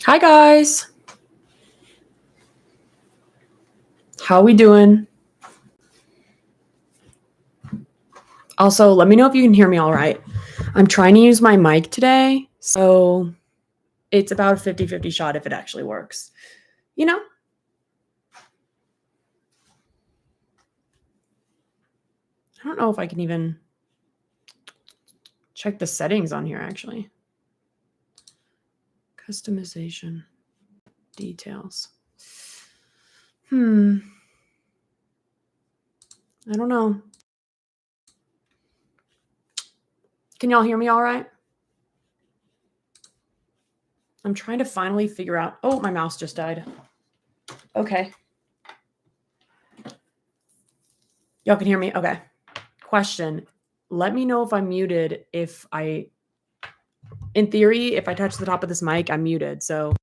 Hi guys. How we doing? Also, let me know if you can hear me all right. I'm trying to use my mic today, so it's about a 50-50 shot if it actually works. You know? I don't know if I can even check the settings on here actually. Customization details. I don't know. Can y'all hear me all right? I'm trying to finally figure out. Oh, my mouse just died. Okay. Y'all can hear me? Okay. Question. Let me know if I'm muted in theory, if I touch the top of this mic, I'm muted. So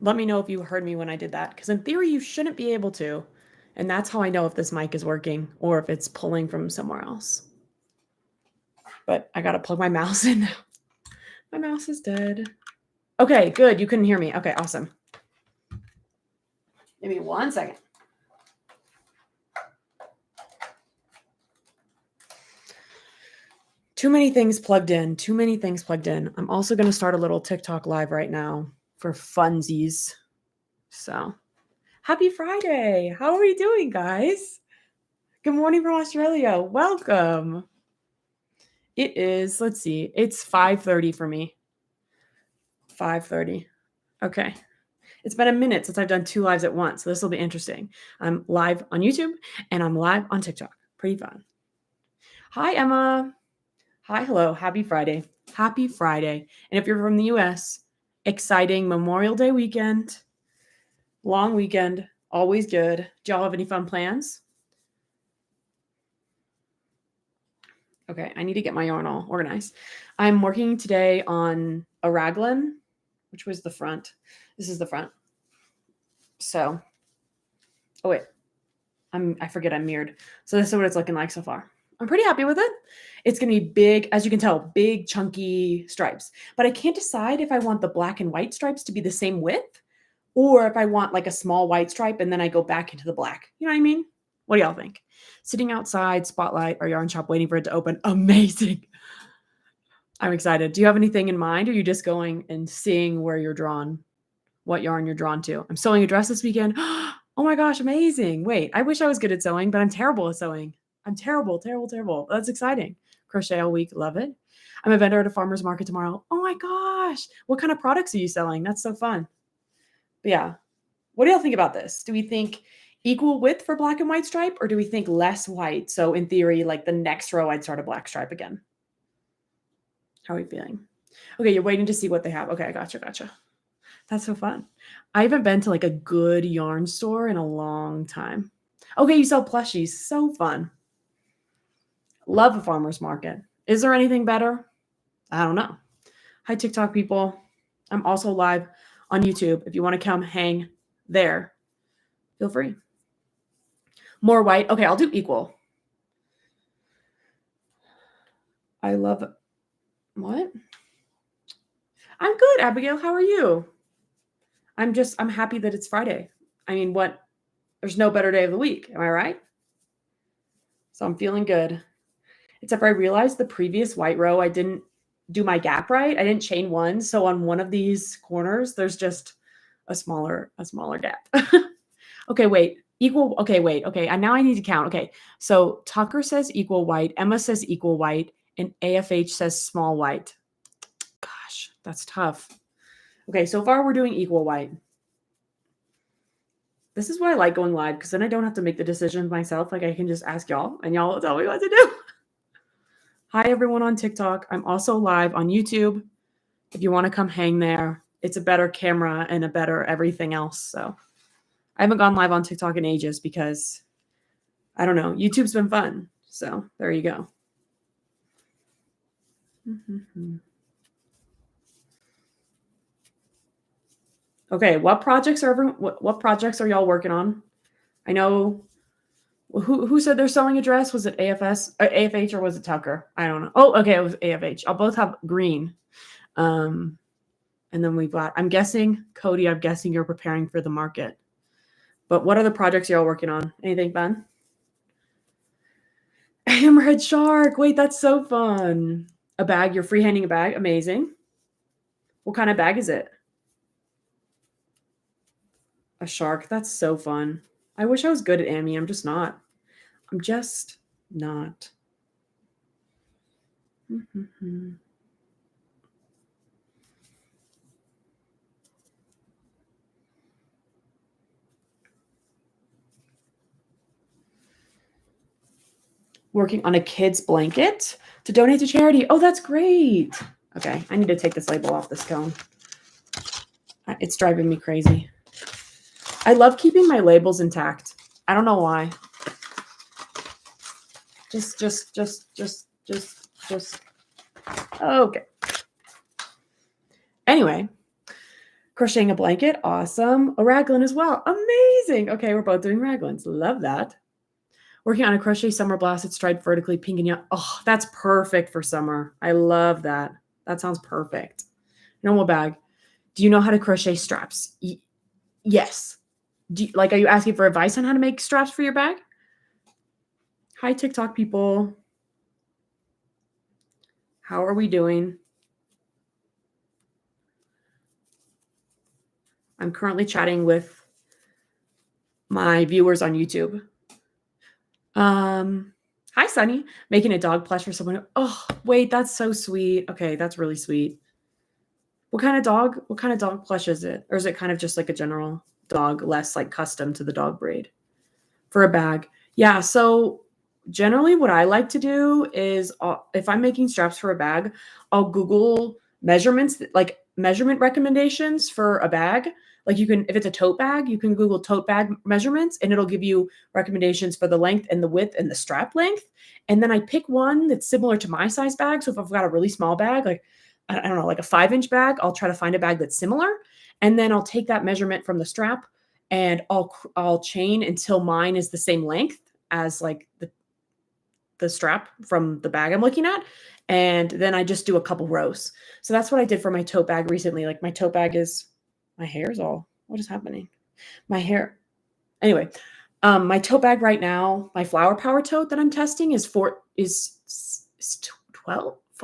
let me know if you heard me when I did that. Because in theory, you shouldn't be able to. And that's how I know if this mic is working or if it's pulling from somewhere else. But I got to plug my mouse in now. My mouse is dead. Okay, good. You couldn't hear me. Okay, awesome. Give me 1 second. Too many things plugged in. I'm also going to start a little TikTok live right now for funsies. So, happy Friday. How are we doing, guys? Good morning from Australia. Welcome. It is, let's see, it's 5:30 for me. 5:30. Okay. It's been a minute since I've done 2 lives at once, so this will be interesting. I'm live on YouTube and I'm live on TikTok. Pretty fun. Hi, Emma. Hi, hello. Happy Friday. Happy Friday. And if you're from the US, exciting Memorial Day weekend. Long weekend. Always good. Do y'all have any fun plans? Okay, I need to get my yarn all organized. I'm working today on a Raglan, which was the front. This is the front. So, oh wait, I forget I'm mirrored. So this is what it's looking like so far. I'm pretty happy with it. It's going to be big, as you can tell, big chunky stripes. But I can't decide if I want the black and white stripes to be the same width or if I want like a small white stripe and then I go back into the black. You know what I mean? What do y'all think? Sitting outside, spotlight, or yarn shop waiting for it to open. Amazing. I'm excited. Do you have anything in mind? Or are you just going and seeing where you're drawn, what yarn you're drawn to? I'm sewing a dress this weekend. Oh my gosh, amazing. Wait, I wish I was good at sewing, but I'm terrible at sewing. I'm terrible. That's exciting. Crochet all week. Love it. I'm a vendor at a farmer's market tomorrow. Oh my gosh. What kind of products are you selling? That's so fun. But yeah. What do y'all think about this? Do we think equal width for black and white stripe or do we think less white? So in theory, like the next row, I'd start a black stripe again. How are we feeling? Okay, you're waiting to see what they have. Okay, I gotcha. That's so fun. I haven't been to like a good yarn store in a long time. Okay, you sell plushies. So fun. Love a farmer's market. Is there anything better? I don't know. Hi, TikTok people. I'm also live on YouTube. If you want to come hang there, feel free. More white. Okay, I'll do equal. I love it. What? I'm good, Abigail. How are you? I'm happy that it's Friday. I mean, what? There's no better day of the week. Am I right? So I'm feeling good. Except for I realized the previous white row, I didn't do my gap right. I didn't chain one. So on one of these corners, there's just a smaller gap. Okay, wait. Equal. Okay, wait. Okay. And now I need to count. Okay. So Tucker says equal white. Emma says equal white. And AFH says small white. Gosh, that's tough. Okay. So far we're doing equal white. This is why I like going live because then I don't have to make the decision myself. Like I can just ask y'all and y'all will tell me what to do. Hi, everyone on TikTok. I'm also live on YouTube. If you want to come hang there, it's a better camera and a better everything else. So I haven't gone live on TikTok in ages because I don't know. YouTube's been fun. So there you go. Okay, what projects are y'all working on? I know Who said they're selling a dress? Was it AFS, or AFH, or was it Tucker? I don't know. Oh, okay, it was AFH. I'll both have green. And then we've got, I'm guessing, Cody, I'm guessing you're preparing for the market. But what other projects are y'all working on? Anything fun? Hammerhead shark. Wait, that's so fun. A bag. You're freehanding a bag. Amazing. What kind of bag is it? A shark. That's so fun. I wish I was good at Amy. I'm just not. I'm just not. Working on a kid's blanket to donate to charity. Oh, that's great. Okay, I need to take this label off this cone. It's driving me crazy. I love keeping my labels intact. I don't know why. Just. Okay. Anyway, crocheting a blanket. Awesome. A raglan as well. Amazing. Okay, we're both doing raglans. Love that. Working on a crochet summer blouse that's striped vertically pink and yellow. Oh, that's perfect for summer. I love that. That sounds perfect. Normal bag. Do you know how to crochet straps? Yes. Are you asking for advice on how to make straps for your bag? Hi, TikTok people. How are we doing? I'm currently chatting with my viewers on YouTube. Hi, Sunny. Making a dog plush for someone. Oh, wait, that's so sweet. Okay, that's really sweet. What kind of dog plush is it? Or is it kind of just like a general dog, less like custom to the dog breed? For a bag. Yeah, so generally what I like to do is if I'm making straps for a bag, I'll Google measurements, like measurement recommendations for a bag. Like you can, if it's a tote bag, you can Google tote bag measurements and it'll give you recommendations for the length and the width and the strap length. And then I pick one that's similar to my size bag. So if I've got a really small bag, like, I don't know, like a 5-inch bag, I'll try to find a bag that's similar. And then I'll take that measurement from the strap and I'll chain until mine is the same length as like the strap from the bag I'm looking at. And then I just do a couple rows. So that's what I did for my tote bag recently. Like my tote bag is, my hair's all, what is happening? My hair. Anyway, my tote bag right now, my flower power tote that I'm testing is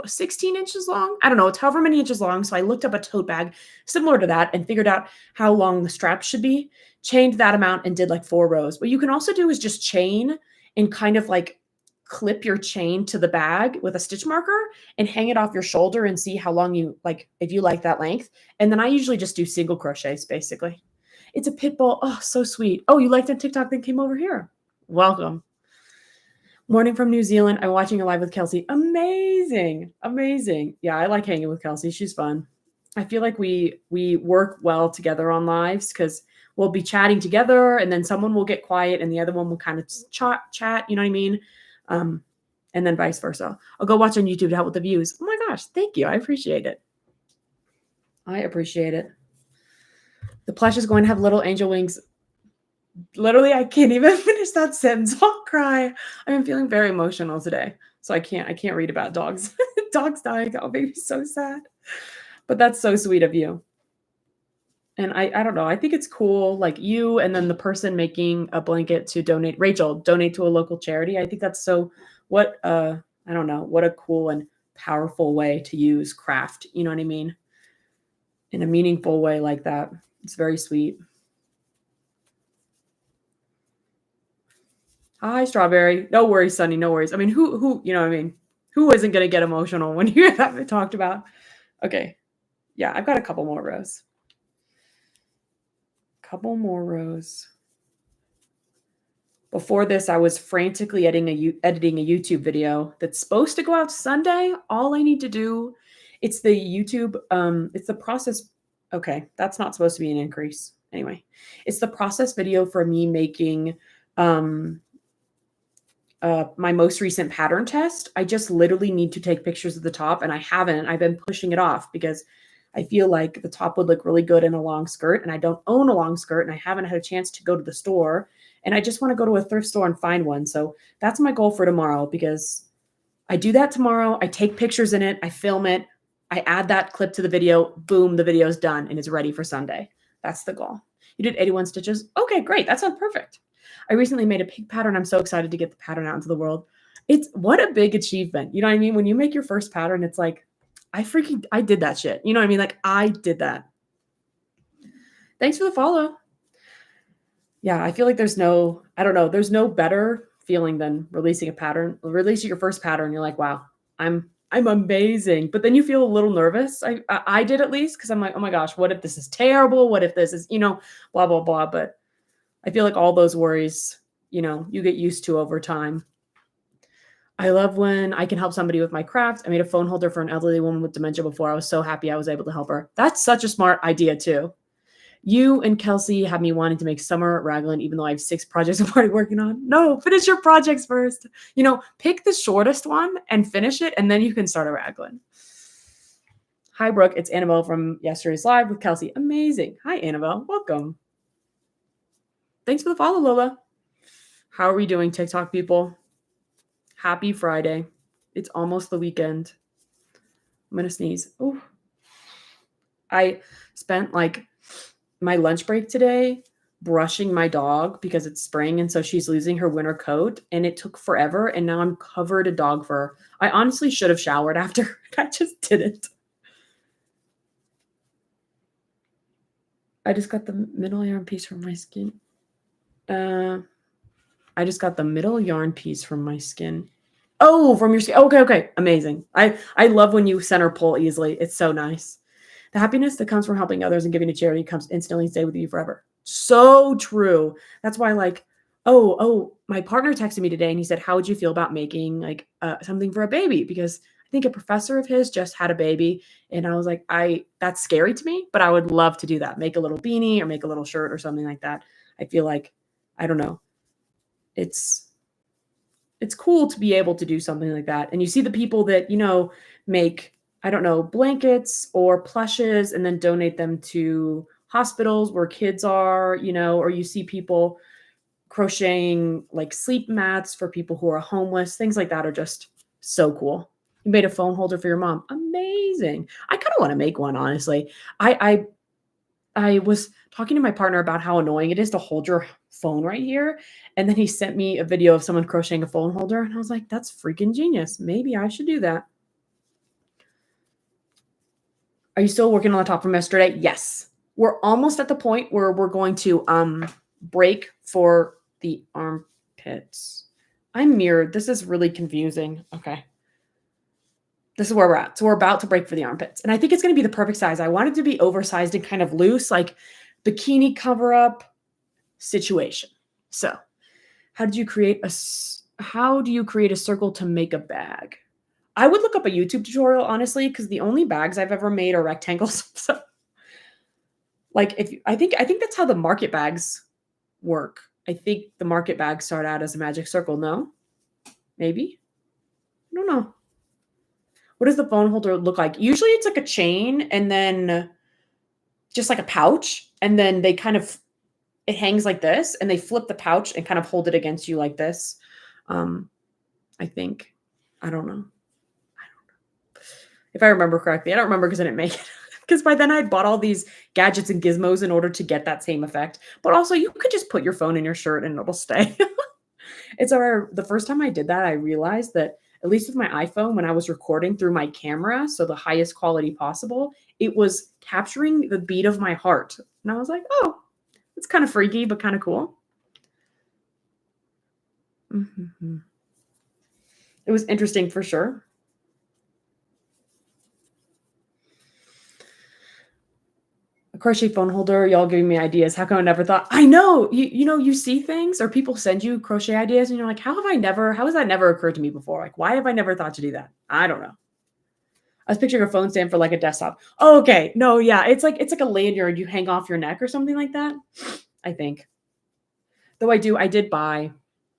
16 inches long. I don't know. It's however many inches long. So I looked up a tote bag similar to that and figured out how long the strap should be, chained that amount and did like 4 rows. What you can also do is just chain and kind of like clip your chain to the bag with a stitch marker and hang it off your shoulder and see how long you like, if you like that length. And then I usually just do single crochets basically. It's a pit bull. Oh, so sweet. Oh, you liked a TikTok that came over here. Welcome. Morning from New Zealand. I'm watching a live with Kelsey. Amazing. Amazing. Yeah, I like hanging with Kelsey. She's fun. I feel like we work well together on lives because we'll be chatting together and then someone will get quiet and the other one will kind of chat, you know what I mean? And then vice versa. I'll go watch on YouTube to help with the views. Oh my gosh, thank you. I appreciate it. I appreciate it. The plush is going to have little angel wings. Literally, I can't even finish that sentence. I'll cry. I'm feeling very emotional today. So I can't read about dogs. Dogs dying. I'll be so sad. But that's so sweet of you. And I don't know. I think it's cool. Like you and then the person making a blanket to donate, Rachel, donate to a local charity. I think that's so I don't know, what a cool and powerful way to use craft. You know what I mean? In a meaningful way like that. It's very sweet. Hi, Strawberry. No worries, Sunny. No worries. I mean, who, you know what I mean? Who isn't going to get emotional when you hear that talked about? Okay. Yeah, I've got a couple more rows. Couple more rows. Before this, I was frantically editing a YouTube video that's supposed to go out Sunday. All I need to do, it's the YouTube, it's the process. Okay, that's not supposed to be an increase. Anyway, it's the process video for me making my most recent pattern test. I just literally need to take pictures of the top and I haven't. I've been pushing it off because I feel like the top would look really good in a long skirt and I don't own a long skirt and I haven't had a chance to go to the store And I just want to go to a thrift store and find one. So that's my goal for tomorrow, because I do that tomorrow. I take pictures in it. I film it. I add that clip to the video. Boom, the video's done and it's ready for Sunday. That's the goal. You did 81 stitches. Okay, great. That sounds perfect. I recently made a pig pattern. I'm so excited to get the pattern out into the world. It's what a big achievement. You know what I mean? When you make your first pattern, it's like, I did that shit. You know what I mean? Like, I did that. Thanks for the follow. Yeah, I feel like there's no better feeling than releasing your first pattern. You're like, wow, I'm amazing. But then you feel a little nervous. I did, at least, because I'm like, oh my gosh, what if this is terrible? What if this is, blah, blah, blah. But I feel like all those worries, you get used to over time. I love when I can help somebody with my craft. I made a phone holder for an elderly woman with dementia before. I was so happy I was able to help her. That's such a smart idea too. You and Kelsey have me wanting to make summer Raglan, even though I have 6 projects I'm already working on. No, finish your projects first. Pick the shortest one and finish it, and then you can start a Raglan. Hi, Brooke. It's Annabelle from yesterday's live with Kelsey. Amazing. Hi, Annabelle. Welcome. Thanks for the follow, Lola. How are we doing, TikTok people? Happy Friday. It's almost the weekend. I'm going to sneeze. Oh, I spent my lunch break today brushing my dog because it's spring, and so she's losing her winter coat, and it took forever, and now I'm covered in dog fur. I honestly should have showered after. I just didn't. I just got the middle yarn piece from my skin. I just got the middle yarn piece from my skin. Oh, from your skin. Okay. Amazing. I love when you center pull easily. It's so nice. The happiness that comes from helping others and giving to charity comes instantly and stay with you forever. So true. That's why, my partner texted me today and he said, how would you feel about making something for a baby? Because I think a professor of his just had a baby. And I was like, that's scary to me, but I would love to do that. Make a little beanie or make a little shirt or something like that. I feel like, I don't know. It's cool to be able to do something like that. And you see the people that, make, I don't know, blankets or plushes and then donate them to hospitals where kids are, or you see people crocheting sleep mats for people who are homeless. Things like that are just so cool. You made a phone holder for your mom. Amazing. I kind of want to make one, honestly. I was talking to my partner about how annoying it is to hold your phone right here. And then he sent me a video of someone crocheting a phone holder. And I was like, that's freaking genius. Maybe I should do that. Are you still working on the top from yesterday? Yes. We're almost at the point where we're going to break for the armpits. I'm mirrored. This is really confusing. Okay. This is where we're at. So we're about to break for the armpits. And I think it's going to be the perfect size. I want it to be oversized and kind of loose, like bikini cover up situation. So how do you create a circle to make a bag? I would look up a YouTube tutorial, honestly, because the only bags I've ever made are rectangles. So I think that's how the market bags work. I think the market bags start out as a magic circle. No? Maybe? I don't know. What does the phone holder look like? Usually it's like a chain and then just like a pouch. And then it hangs like this and they flip the pouch and kind of hold it against you like this. I think. I don't know. If I remember correctly. I don't remember because I didn't make it. Because by then I bought all these gadgets and gizmos in order to get that same effect. But also you could just put your phone in your shirt and it'll stay. The first time I did that, I realized that at least with my iPhone, when I was recording through my camera, so the highest quality possible, it was capturing the beat of my heart. And I was like, oh, it's kind of freaky, but kind of cool. Mm-hmm. It was interesting for sure. A crochet phone holder, y'all giving me ideas. How come I never thought? I know, you see things or people send you crochet ideas and you're like, how has that never occurred to me before? Like, why have I never thought to do that? I don't know. I was picturing a phone stand for like a desktop. Oh, okay. No, yeah. It's like a lanyard you hang off your neck or something like that. I think. Though I did buy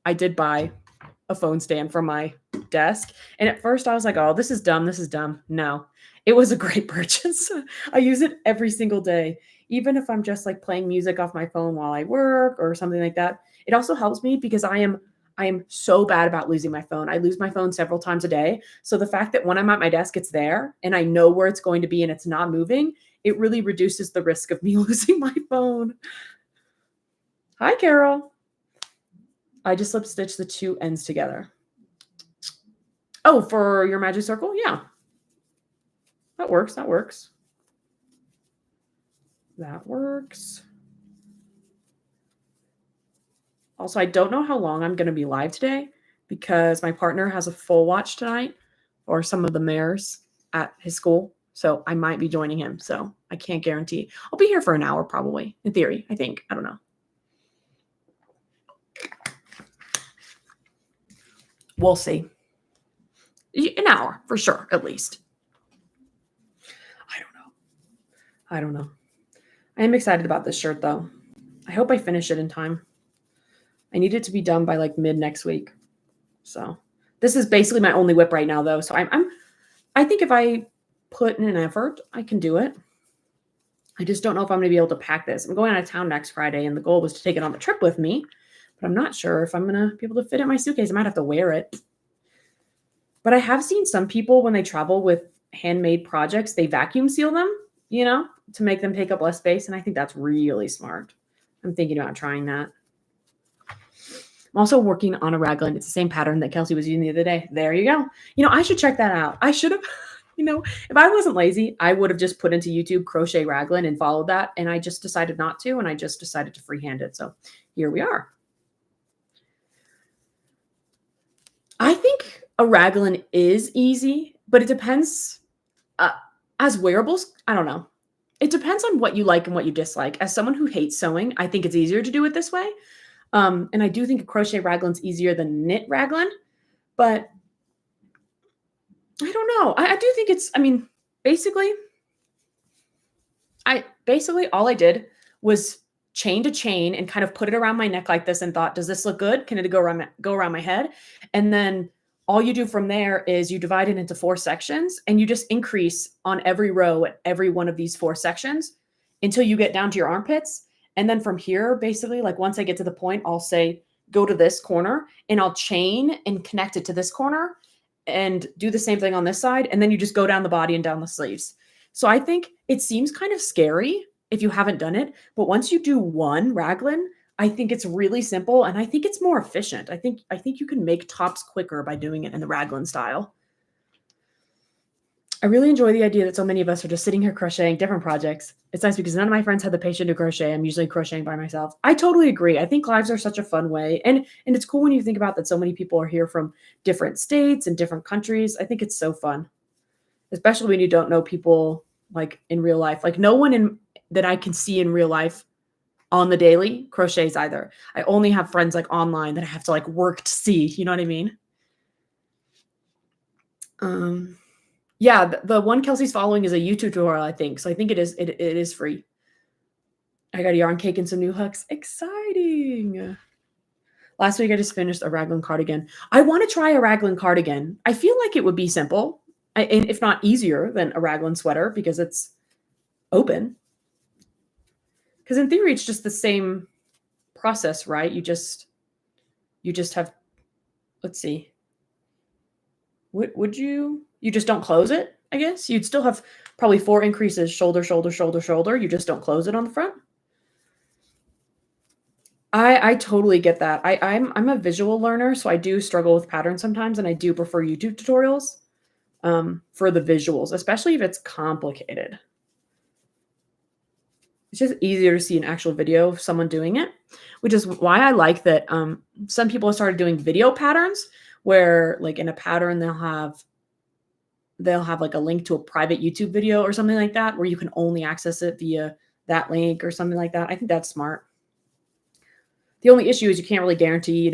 a phone stand for my desk. And at first I was like, oh, this is dumb. No, it was a great purchase. I use it every single day. Even if I'm just like playing music off my phone while I work or something like that, It also helps me because I am so bad about losing my phone. I lose my phone several times a day. So the fact that when I'm at my desk, it's there and I know where it's going to be and it's not moving, it really reduces the risk of me losing my phone. Hi, Carol. I just slip stitched the two ends together. Oh, for your magic circle? Yeah. That works. That works. That works. Also, I don't know how long I'm going to be live today because my partner has a full watch tonight or some of the mares at his school. So I might be joining him. So I can't guarantee. I'll be here for an hour probably, in theory, I think. I don't know. We'll see. An hour for sure, at least. I don't know. I am excited about this shirt though. I hope I finish it in time. I need it to be done by like mid next week. So this is basically my only whip right now though. So I think if I put in an effort, I can do it. I just don't know if I'm going to be able to pack this. I'm going out of town next Friday and the goal was to take it on the trip with me, but I'm not sure if I'm going to be able to fit it in my suitcase. I might have to wear it. But I have seen some people when they travel with handmade projects, they vacuum seal them, to make them take up less space. And I think that's really smart. I'm thinking about trying that. I'm also working on a raglan. It's the same pattern that Kelsey was using the other day. There you go. I should check that out. I should have, if I wasn't lazy, I would have just put into YouTube crochet raglan and followed that. And I just decided not to. And I just decided to freehand it. So here we are. I think a raglan is easy, but it depends. As wearables, I don't know. It depends on what you like and what you dislike. As someone who hates sewing, I think it's easier to do it this way. And I do think a crochet raglan's easier than knit raglan, but I don't know. I do think it's, basically all I did was chain to chain and kind of put it around my neck like this and thought, does this look good? Can it go around my head? And then all you do from there is you divide it into 4 sections and you just increase on every row at every one of these 4 sections until you get down to your armpits. And then from here, basically, like once I get to the point, I'll say, go to this corner and I'll chain and connect it to this corner and do the same thing on this side. And then you just go down the body and down the sleeves. So I think it seems kind of scary if you haven't done it, but once you do one raglan, I think it's really simple and I think it's more efficient. I think you can make tops quicker by doing it in the raglan style. I really enjoy the idea that so many of us are just sitting here crocheting different projects. It's nice because none of my friends have the patience to crochet. I'm usually crocheting by myself. I totally agree. I think lives are such a fun way. And it's cool when you think about that so many people are here from different states and different countries. I think it's so fun, especially when you don't know people like in real life. Like no one that I can see in real life on the daily crochets either. I only have friends like online that I have to like work to see. You know what I mean? Yeah, the one Kelsey's following is a YouTube tutorial, I think. So I think it is free. I got a yarn cake and some new hooks. Exciting. Last week I just finished a raglan cardigan. I want to try a raglan cardigan. I feel like it would be simple, and if not easier than a raglan sweater because it's open. Because in theory, it's just the same process, right? You just have, let's see. Would you just don't close it, I guess? You'd still have probably 4 increases, shoulder, shoulder, shoulder, shoulder. You just don't close it on the front. I totally get that. I'm a visual learner, so I do struggle with patterns sometimes, and I do prefer YouTube tutorials for the visuals, especially if it's complicated. It's just easier to see an actual video of someone doing it, which is why I like that some people have started doing video patterns where like in a pattern they'll have like a link to a private YouTube video or something like that where you can only access it via that link or something like that. I think that's smart. The only issue is you can't really guarantee,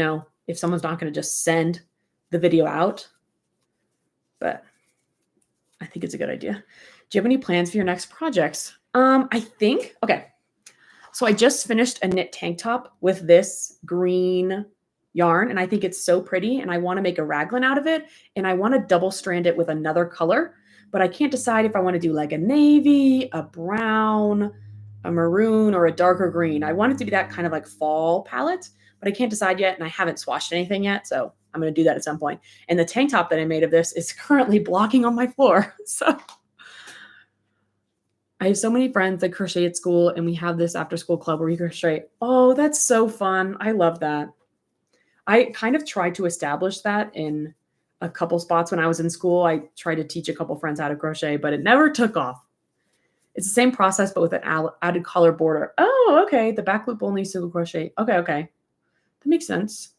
if someone's not going to just send the video out. But I think it's a good idea. Do you have any plans for your next projects? I think, okay. So I just finished a knit tank top with this green yarn and I think it's so pretty and I want to make a raglan out of it and I want to double strand it with another color, but I can't decide if I want to do like a navy, a brown, a maroon, or a darker green. I want it to be that kind of like fall palette, but I can't decide yet. And I haven't swatched anything yet. So I'm going to do that at some point. And the tank top that I made of this is currently blocking on my floor. So I have so many friends that crochet at school, and we have this after school club where we crochet. Oh, that's so fun. I love that. I kind of tried to establish that in a couple spots when I was in school. I tried to teach a couple friends how to crochet, but it never took off. It's the same process, but with an added collar border. Oh, okay. The back loop only single crochet. Okay. That makes sense.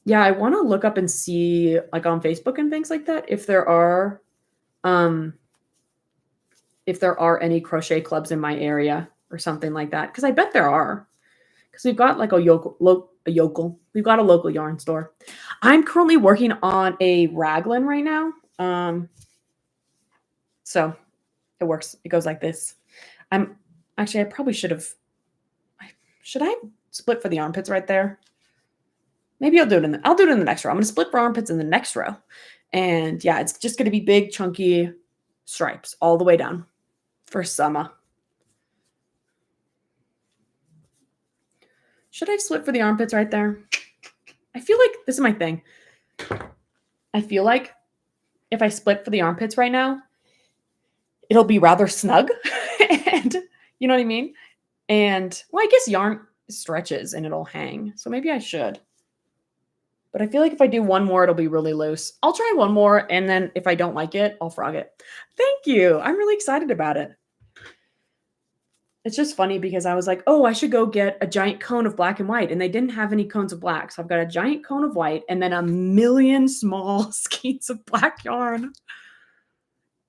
Yeah, I want to look up and see, like on Facebook and things like that, if there are any crochet clubs in my area or something like that. Because I bet there are. Because we've got like we've got a local yarn store. I'm currently working on a raglan right now. So it works. It goes like this. I probably should I split for the armpits right there? Maybe I'll do it in the next row. I'm going to split for armpits in the next row. And yeah, it's just going to be big, chunky stripes all the way down for summer. Should I split for the armpits right there? I feel like this is my thing. I feel like if I split for the armpits right now, it'll be rather snug. And you know what I mean? And well, I guess yarn stretches and it'll hang. So maybe I should. But I feel like if I do one more, it'll be really loose. I'll try one more. And then if I don't like it, I'll frog it. Thank you. I'm really excited about it. It's just funny because I was like, oh, I should go get a giant cone of black and white. And they didn't have any cones of black. So I've got a giant cone of white and then a million small skeins of black yarn.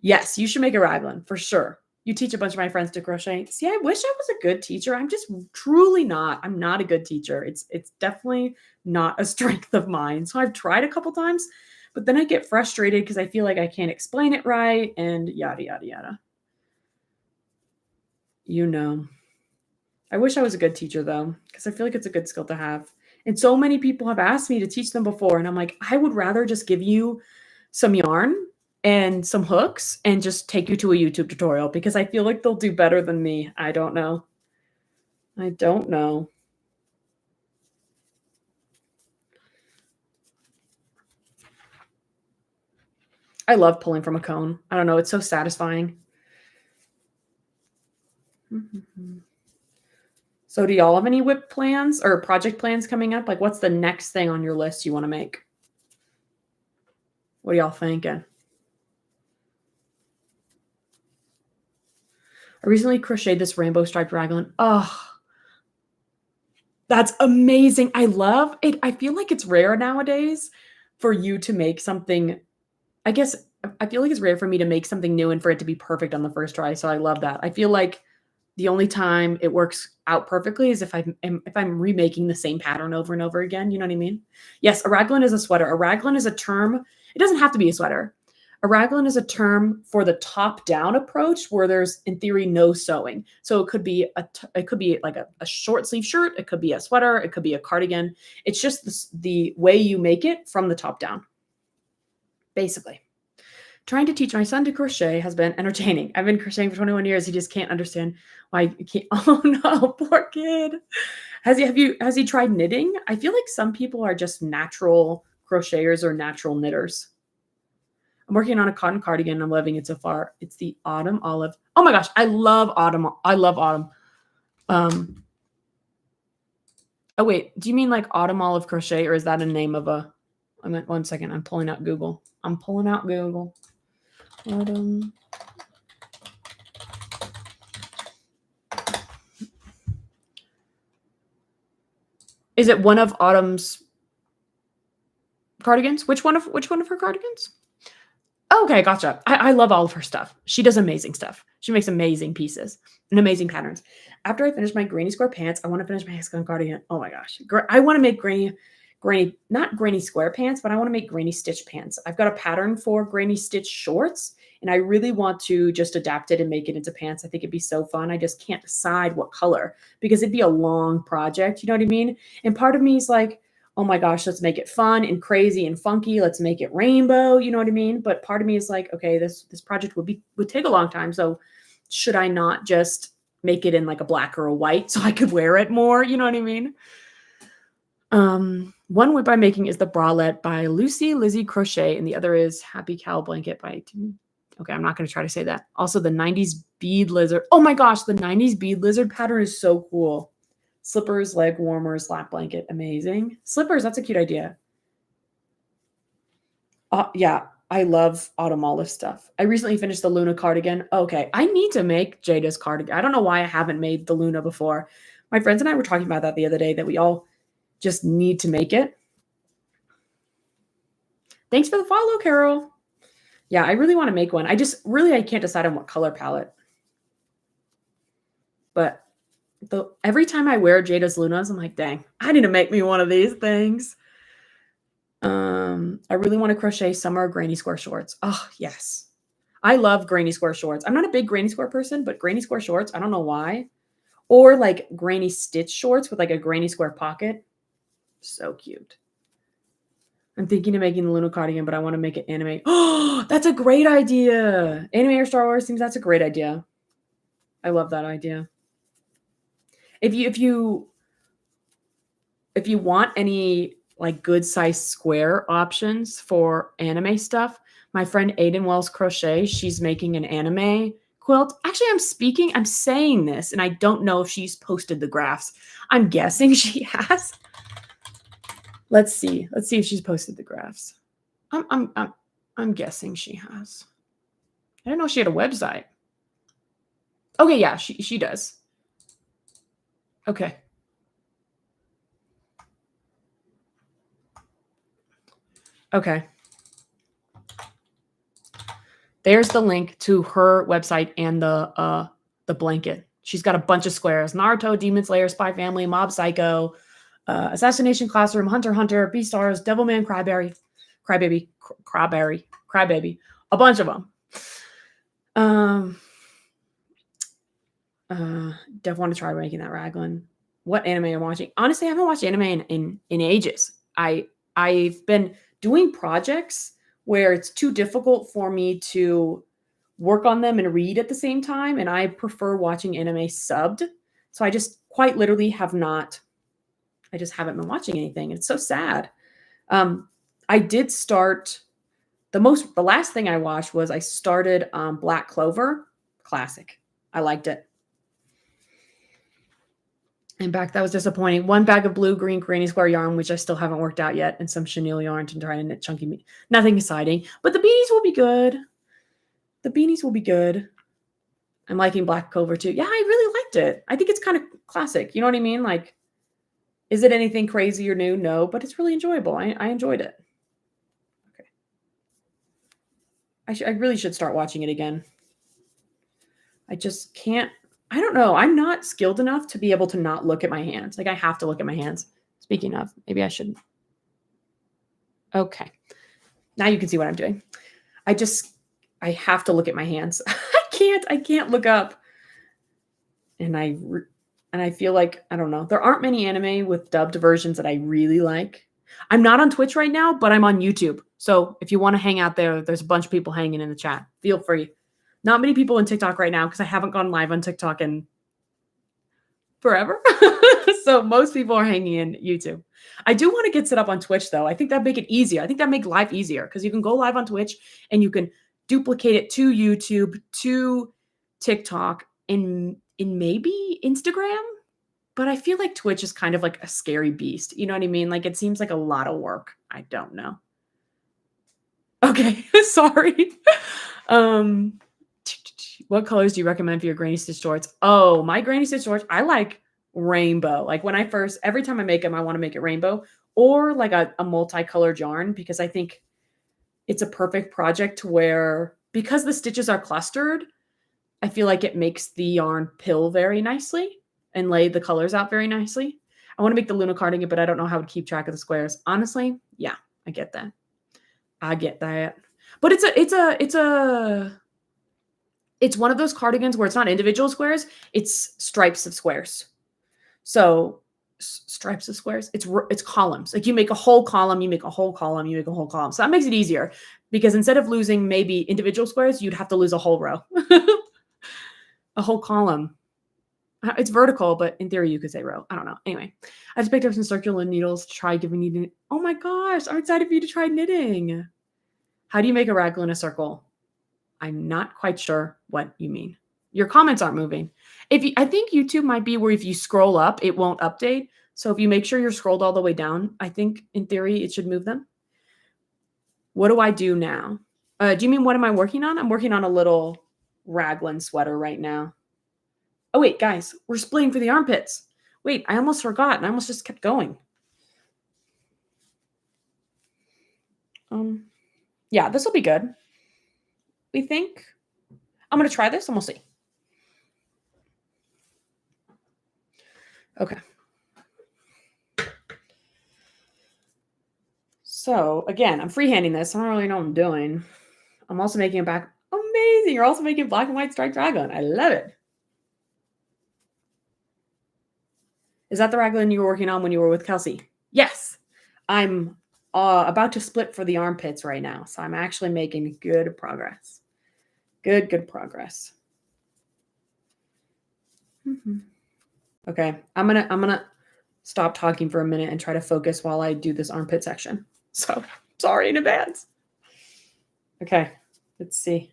Yes, you should make a raglan for sure. You teach a bunch of my friends to crochet. See, I wish I was a good teacher. I'm just truly not. I'm not a good teacher. It's definitely not a strength of mine. So I've tried a couple times, but then I get frustrated because I feel like I can't explain it right and yada, yada, yada. You know. I wish I was a good teacher though, because I feel like it's a good skill to have. And so many people have asked me to teach them before. And I'm like, I would rather just give you some yarn and some hooks and just take you to a YouTube tutorial because I feel like they'll do better than me. I don't know. I love pulling from a cone. I don't know. It's so satisfying. So do y'all have any whip plans or project plans coming up? Like what's the next thing on your list you want to make? What are y'all thinking? I recently crocheted this rainbow striped raglan. Oh, that's amazing. I love it. I feel like it's rare nowadays for you to make something. I guess I feel like it's rare for me to make something new and for it to be perfect on the first try. So I love that. I feel like the only time it works out perfectly is if I'm remaking the same pattern over and over again. You know what I mean? Yes, a raglan is a sweater. A raglan is a term. It doesn't have to be a sweater. A raglan is a term for the top-down approach where there's, in theory, no sewing. So it could be like a short sleeve shirt. It could be a sweater. It could be a cardigan. It's just the way you make it from the top down, basically. Trying to teach my son to crochet has been entertaining. I've been crocheting for 21 years. He just can't understand why he can't. Oh no, poor kid. Has he tried knitting? I feel like some people are just natural crocheters or natural knitters. I'm working on a cotton cardigan. I'm loving it so far. It's the autumn olive. Oh my gosh, I love autumn. I love autumn. Oh wait, do you mean like autumn olive crochet or is that a name of a? I meant 1 second. I'm pulling out Google. Autumn. Is it one of Autumn's cardigans? Which one of her cardigans? Okay, gotcha. I love all of her stuff. She does amazing stuff. She makes amazing pieces and amazing patterns. After I finish my granny square pants, I want to finish my hexagon cardigan. Oh my gosh. I want to make not granny square pants, but I want to make granny stitch pants. I've got a pattern for granny stitch shorts, and I really want to just adapt it and make it into pants. I think it'd be so fun. I just can't decide what color because it'd be a long project. You know what I mean? And part of me is like, oh my gosh, let's make it fun and crazy and funky. Let's make it rainbow. You know what I mean? But part of me is like, okay, this project would take a long time. So should I not just make it in like a black or a white so I could wear it more. You know what I mean? One whip I'm making is the bralette by Lucy Lizzie Crochet, and the other is Happy Cow Blanket by okay, I'm not going to try to say that. Also, the 90s bead lizard. Oh my gosh, the 90s bead lizard pattern is so cool. Slippers, leg warmers, lap blanket. Amazing. Slippers, that's a cute idea. Yeah, I love autumn olive stuff. I recently finished the Luna cardigan. Okay, I need to make Jada's cardigan. I don't know why I haven't made the Luna before. My friends and I were talking about that the other day, that we all just need to make it. Thanks for the follow, Carol. Yeah, I really want to make one. I can't decide on what color palette. But every time I wear Jada's Lunas, I'm like, dang, I need to make me one of these things. I really want to crochet summer granny square shorts. Oh, yes. I love granny square shorts. I'm not a big granny square person, but granny square shorts, I don't know why. Or like granny stitch shorts with like a granny square pocket. So cute. I'm thinking of making the Luna cardigan, but I want to make it anime. Oh, that's a great idea. Anime or Star Wars themes, that's a great idea. I love that idea. If you want any like good size square options for anime stuff, my friend Aiden Wells Crochet, she's making an anime quilt. Actually, I'm saying this, and I don't know if she's posted the graphs. I'm guessing she has. Let's see if she's posted the graphs. I'm guessing she has. I didn't know she had a website. Okay, yeah, she does. Okay. Okay. There's the link to her website and the blanket. She's got a bunch of squares: Naruto, Demon Slayer, Spy Family, Mob Psycho, Assassination Classroom, Hunter x Hunter, Beastars, Devilman Crybaby, a bunch of them. Definitely want to try making that Raglan. What anime I'm watching? Honestly, I haven't watched anime in ages. I've been doing projects where it's too difficult for me to work on them and read at the same time, and I prefer watching anime subbed. So I just quite literally haven't been watching anything. It's so sad. I did start the last thing I watched was I started Black Clover. Classic. I liked it. And back, that was disappointing. One bag of blue-green granny square yarn, which I still haven't worked out yet, and some chenille yarn to try to knit chunky meat. Nothing exciting, but the beanies will be good. The beanies will be good. I'm liking Black Clover too. Yeah, I really liked it. I think it's kind of classic. You know what I mean? Like, is it anything crazy or new? No, but it's really enjoyable. I enjoyed it. Okay. I really should start watching it again. I just can't. I don't know. I'm not skilled enough to be able to not look at my hands. Like, I have to look at my hands. Speaking of, maybe I should. Okay. Now you can see what I'm doing. I have to look at my hands. I can't look up. And I feel like, I don't know. There aren't many anime with dubbed versions that I really like. I'm not on Twitch right now, but I'm on YouTube. So if you want to hang out there, there's a bunch of people hanging in the chat. Feel free. Not many people on TikTok right now because I haven't gone live on TikTok in forever. So most people are hanging in YouTube. I do want to get set up on Twitch, though. I think that'd make it easier. I think that'd make life easier because you can go live on Twitch and you can duplicate it to YouTube, to TikTok, and maybe Instagram. But I feel like Twitch is kind of like a scary beast. You know what I mean? Like, it seems like a lot of work. I don't know. Okay, sorry. What colors do you recommend for your granny stitch shorts? Oh, my granny stitch shorts, I like rainbow. Like, every time I make them, I want to make it rainbow or like a multicolored yarn, because I think it's a perfect project to wear. Because the stitches are clustered, I feel like it makes the yarn pill very nicely and lay the colors out very nicely. I want to make the Luna cardigan, but I don't know how to keep track of the squares. Honestly, yeah, I get that. But it's one of those cardigans where it's not individual squares, it's stripes of squares. So stripes of squares, it's columns. Like, you make a whole column, you make a whole column, you make a whole column. So that makes it easier, because instead of losing maybe individual squares, you'd have to lose a whole row. A whole column. It's vertical, but in theory you could say row. I don't know. Anyway, I just picked up some circular needles to try giving you. Oh my gosh, I'm excited for you to try knitting. How do you make a raglan a circle? I'm not quite sure what you mean. Your comments aren't moving. I think YouTube might be where if you scroll up, it won't update. So if you make sure you're scrolled all the way down, I think in theory it should move them. What do I do now? Do you mean what am I working on? I'm working on a little raglan sweater right now. Oh wait, guys, we're splitting for the armpits. Wait, I almost forgot and I almost just kept going. Yeah, this will be good. We think. I'm going to try this and we'll see. Okay. So again, I'm freehanding this. I don't really know what I'm doing. I'm also making it back. Amazing. You're also making black and white striped raglan. I love it. Is that the raglan you were working on when you were with Kelsey? Yes. I'm about to split for the armpits right now. So I'm actually making good progress. Good progress. Okay. I'm gonna stop talking for a minute and try to focus while I do this armpit section. So sorry in advance. Okay. Let's see.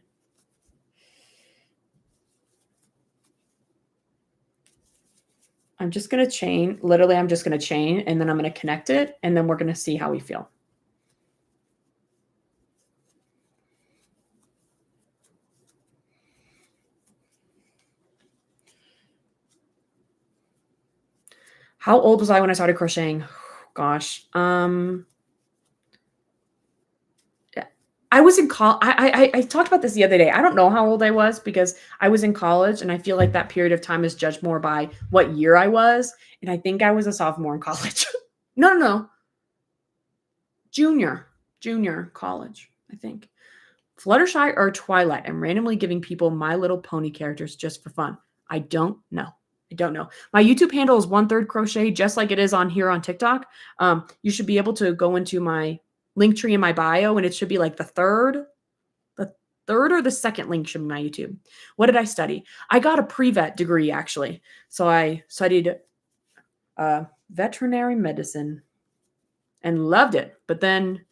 I'm just going to chain. Literally, I'm just going to chain and then I'm going to connect it and then we're going to see how we feel. How old was I when I started crocheting? Gosh. I was in college. I talked about this the other day. I don't know how old I was because I was in college and I feel like that period of time is judged more by what year I was. And I think I was a sophomore in college. No. Junior college, I think. Fluttershy or Twilight? I'm randomly giving people My Little Pony characters just for fun. I don't know. My YouTube handle is 1/3 crochet, just like it is on here on TikTok. You should be able to go into my link tree in my bio, and it should be like the third or the second link should be my YouTube. What did I study? I got a pre-vet degree, actually. So I studied veterinary medicine and loved it, but then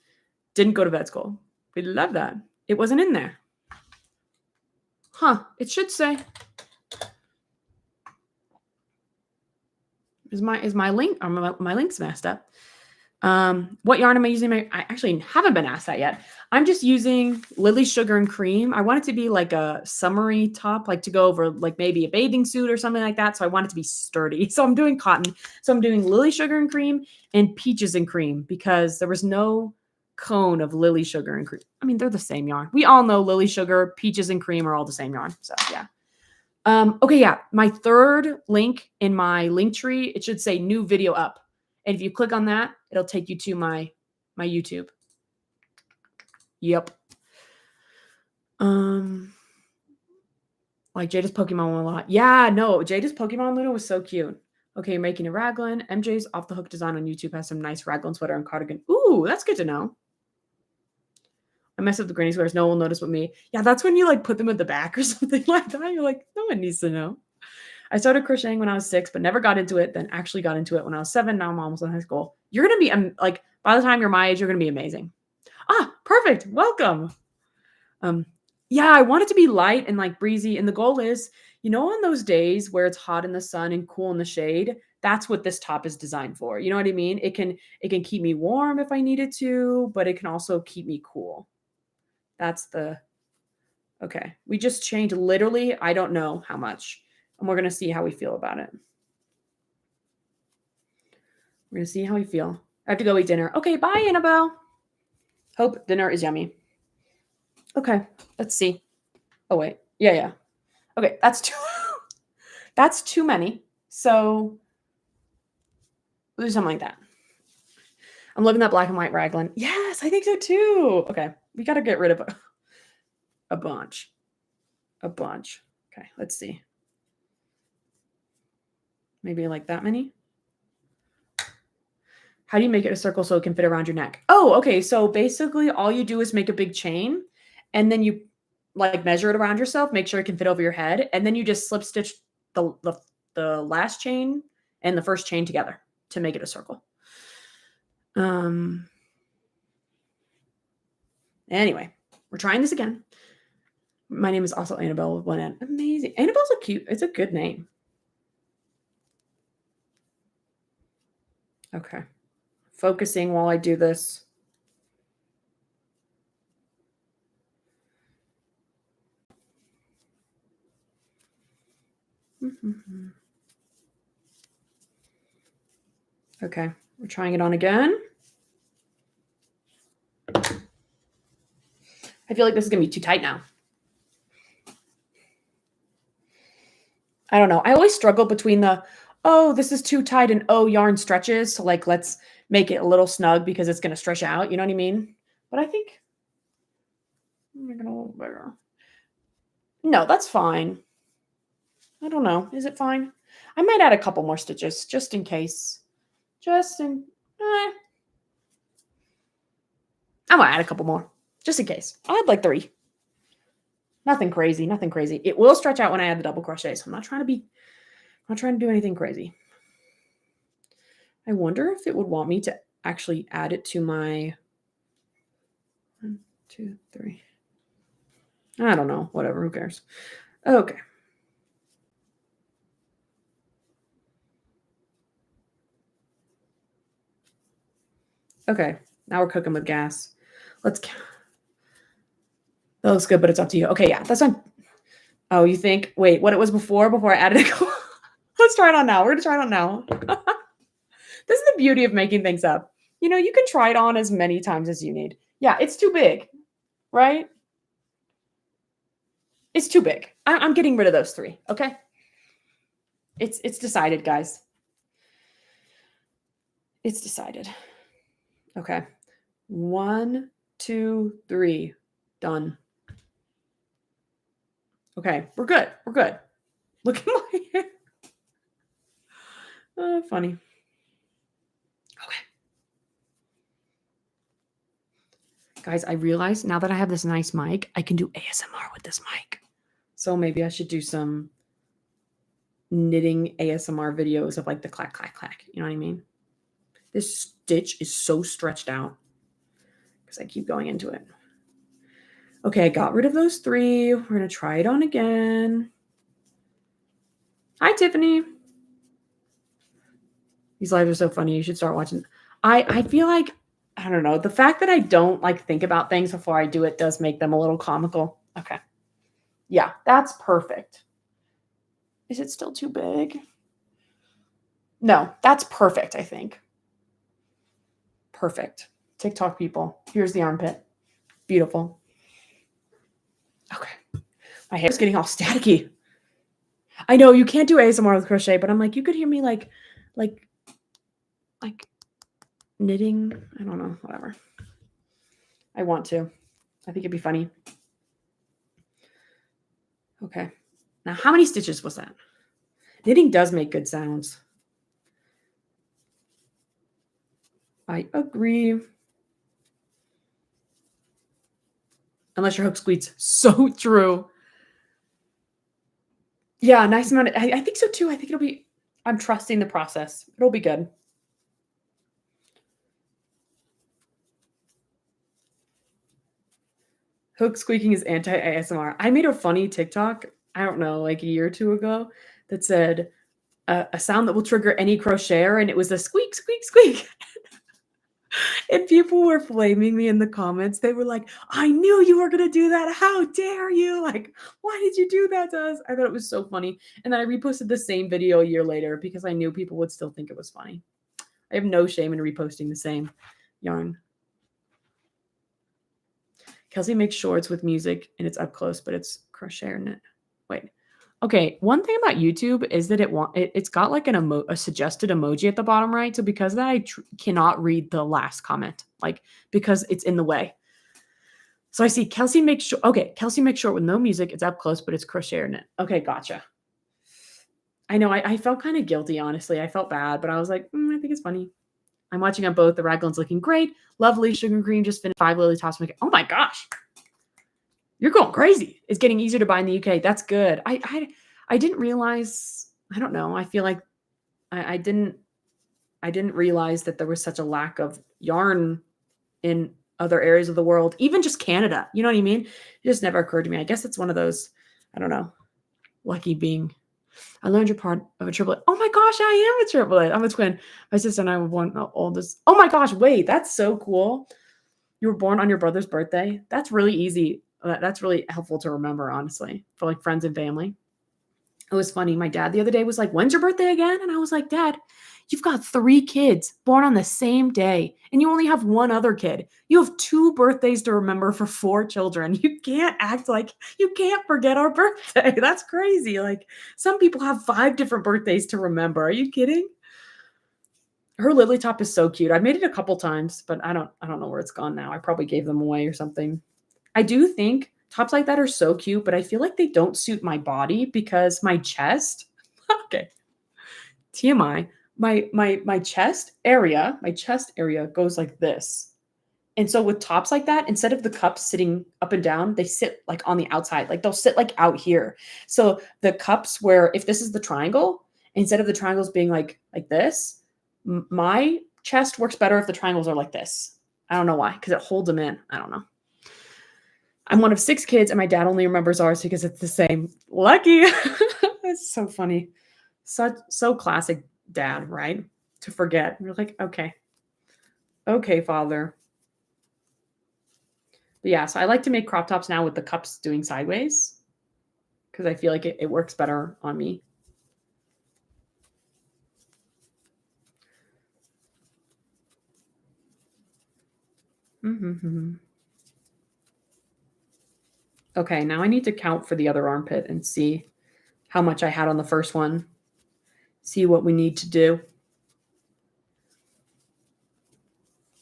didn't go to vet school. We love that. It wasn't in there. Huh, it should say. Is my link? My link's messed up. What yarn am I using? I actually haven't been asked that yet. I'm just using Lily Sugar and Cream. I want it to be like a summery top, like to go over like maybe a bathing suit or something like that. So I want it to be sturdy. So I'm doing cotton. So I'm doing Lily Sugar and Cream and Peaches and Cream because there was no cone of Lily Sugar and Cream. I mean, they're the same yarn. We all know Lily Sugar, Peaches and Cream are all the same yarn. So yeah. Okay, yeah. My third link in my link tree, it should say new video up. And if you click on that, it'll take you to my YouTube. Yep. Like Jada's Pokemon one a lot. Yeah, no, Jada's Pokemon Luna was so cute. Okay, you're making a raglan. MJ's Off the Hook Design on YouTube has some nice raglan sweater and cardigan. Ooh, that's good to know. I mess up the granny sweaters. No one will notice but me. Yeah, that's when you like put them at the back or something like that. You're like, no one needs to know. I started crocheting when I was 6, but never got into it. Then actually got into it when I was 7. Now I'm almost in high school. You're going to be like, by the time you're my age, you're going to be amazing. Ah, perfect. Welcome. Yeah, I want it to be light and like breezy. And the goal is, on those days where it's hot in the sun and cool in the shade, that's what this top is designed for. You know what I mean? It can keep me warm if I needed to, but it can also keep me cool. That's okay. We just changed literally, I don't know how much. And we're going to see how we feel about it. We're going to see how we feel. I have to go eat dinner. Okay, bye, Annabelle. Hope dinner is yummy. Okay, let's see. Oh, wait. Yeah. Okay, that's too many. So we'll do something like that. I'm loving that black and white raglan. Yes, I think so too. Okay, we got to get rid of a bunch. Okay, let's see. Maybe like that many. How do you make it a circle so it can fit around your neck? Oh, okay. So basically all you do is make a big chain and then you like measure it around yourself, make sure it can fit over your head. And then you just slip stitch the the last chain and the first chain together to make it a circle. Anyway, we're trying this again. My name is also Annabelle with one N. Amazing. Annabelle's it's a good name. Okay. Focusing while I do this. Okay, we're trying it on again. I feel like this is going to be too tight now. I don't know. I always struggle between the, oh, this is too tight, and oh, yarn stretches. So like, let's make it a little snug because it's going to stretch out. You know what I mean? But I think I'm making it a little bigger. No, that's fine. I don't know. Is it fine? I might add a couple more stitches just in case. I might add a couple more just in case. I'll add like 3. Nothing crazy. Nothing crazy. It will stretch out when I add the double crochet. So I'm not trying to do anything crazy. I wonder if it would want me to actually add it to my 1, 2, 3. I don't know. Whatever. Who cares? Okay. Okay. Now we're cooking with gas. That looks good, but it's up to you. Okay, yeah, that's fine. Oh, you think? Wait, what it was before I added it? Let's try it on now. We're gonna try it on now. This is the beauty of making things up. You know, you can try it on as many times as you need. Yeah, it's too big, right? It's too big. I'm getting rid of those 3. Okay. It's decided, guys. It's decided. Okay. 1, 2, 3. Done. Okay, we're good. We're good. Look at my hair. Oh, funny. Okay. Guys, I realize now that I have this nice mic, I can do ASMR with this mic. So maybe I should do some knitting ASMR videos of like the clack, clack, clack. You know what I mean? This stitch is so stretched out because I keep going into it. Okay, I got rid of those 3. We're going to try it on again. Hi, Tiffany. These lives are so funny. You should start watching. I feel like, I don't know, the fact that I don't like think about things before I do it does make them a little comical. Okay. Yeah, that's perfect. Is it still too big? No, that's perfect, I think. Perfect. TikTok people. Here's the armpit. Beautiful. Okay. My hair's getting all staticky. I know you can't do ASMR with crochet, but I'm like, you could hear me like knitting. I don't know, whatever. I want to. I think it'd be funny. Okay. Now, how many stitches was that? Knitting does make good sounds. I agree. Unless your hook squeaks. So true. Yeah, nice amount of, I think so too. I think it'll be, I'm trusting the process. It'll be good. Hook squeaking is anti-ASMR. I made a funny TikTok, I don't know, like a year or 2 ago that said a sound that will trigger any crocheter, and it was a squeak, squeak, squeak. And people were flaming me in the comments. They were like, I knew you were going to do that. How dare you? Like, why did you do that to us? I thought it was so funny. And then I reposted the same video a year later because I knew people would still think it was funny. I have no shame in reposting the same yarn. Kelsey makes shorts with music and it's up close, but it's crochet or knit. Wait. Okay, one thing about YouTube is that it's got like a suggested emoji at the bottom right. So because of that, I cannot read the last comment, like because it's in the way. So I see Kelsey makes short. Okay, Kelsey makes short with no music. It's up close, but it's crochet or knit. Okay, gotcha. I know I felt kind of guilty, honestly. I felt bad, but I was like, I think it's funny. I'm watching on both. The Raglan's looking great. Lovely. Sugar and cream just finished 5 lily toss. Oh my gosh. You're going crazy. It's getting easier to buy in the UK. That's good. I didn't realize I don't know. I feel like I didn't realize that there was such a lack of yarn in other areas of the world, even just Canada. You know what I mean? It just never occurred to me. I guess it's one of those, I don't know, lucky being. I learned you're part of a triplet. Oh my gosh, I am a triplet. I'm a twin. My sister and I were born the oldest. Oh my gosh, wait, that's so cool. You were born on your brother's birthday. That's really easy. That's really helpful to remember, honestly, for like friends and family. It was funny. My dad the other day was like, "When's your birthday again?" And I was like, "Dad, you've got 3 kids born on the same day, and you only have one other kid. You have 2 birthdays to remember for 4 children. You can't act like you can't forget our birthday. That's crazy. Like some people have 5 different birthdays to remember. Are you kidding?" Her lily top is so cute. I've made it a couple times, but I don't know where it's gone now. I probably gave them away or something. I do think tops like that are so cute, but I feel like they don't suit my body because my chest, okay, TMI, my chest area goes like this. And so with tops like that, instead of the cups sitting up and down, they sit like on the outside. Like they'll sit like out here. So the cups where if this is the triangle, instead of the triangles being like this, my chest works better if the triangles are like this. I don't know why, because it holds them in. I don't know. I'm one of 6 kids, and my dad only remembers ours because it's the same. Lucky. That's so funny. So classic dad, right? To forget. You're like, okay, father. But yeah, so I like to make crop tops now with the cups doing sideways because I feel like it works better on me. Mm-hmm. Okay, now I need to count for the other armpit and see how much I had on the first one. See what we need to do.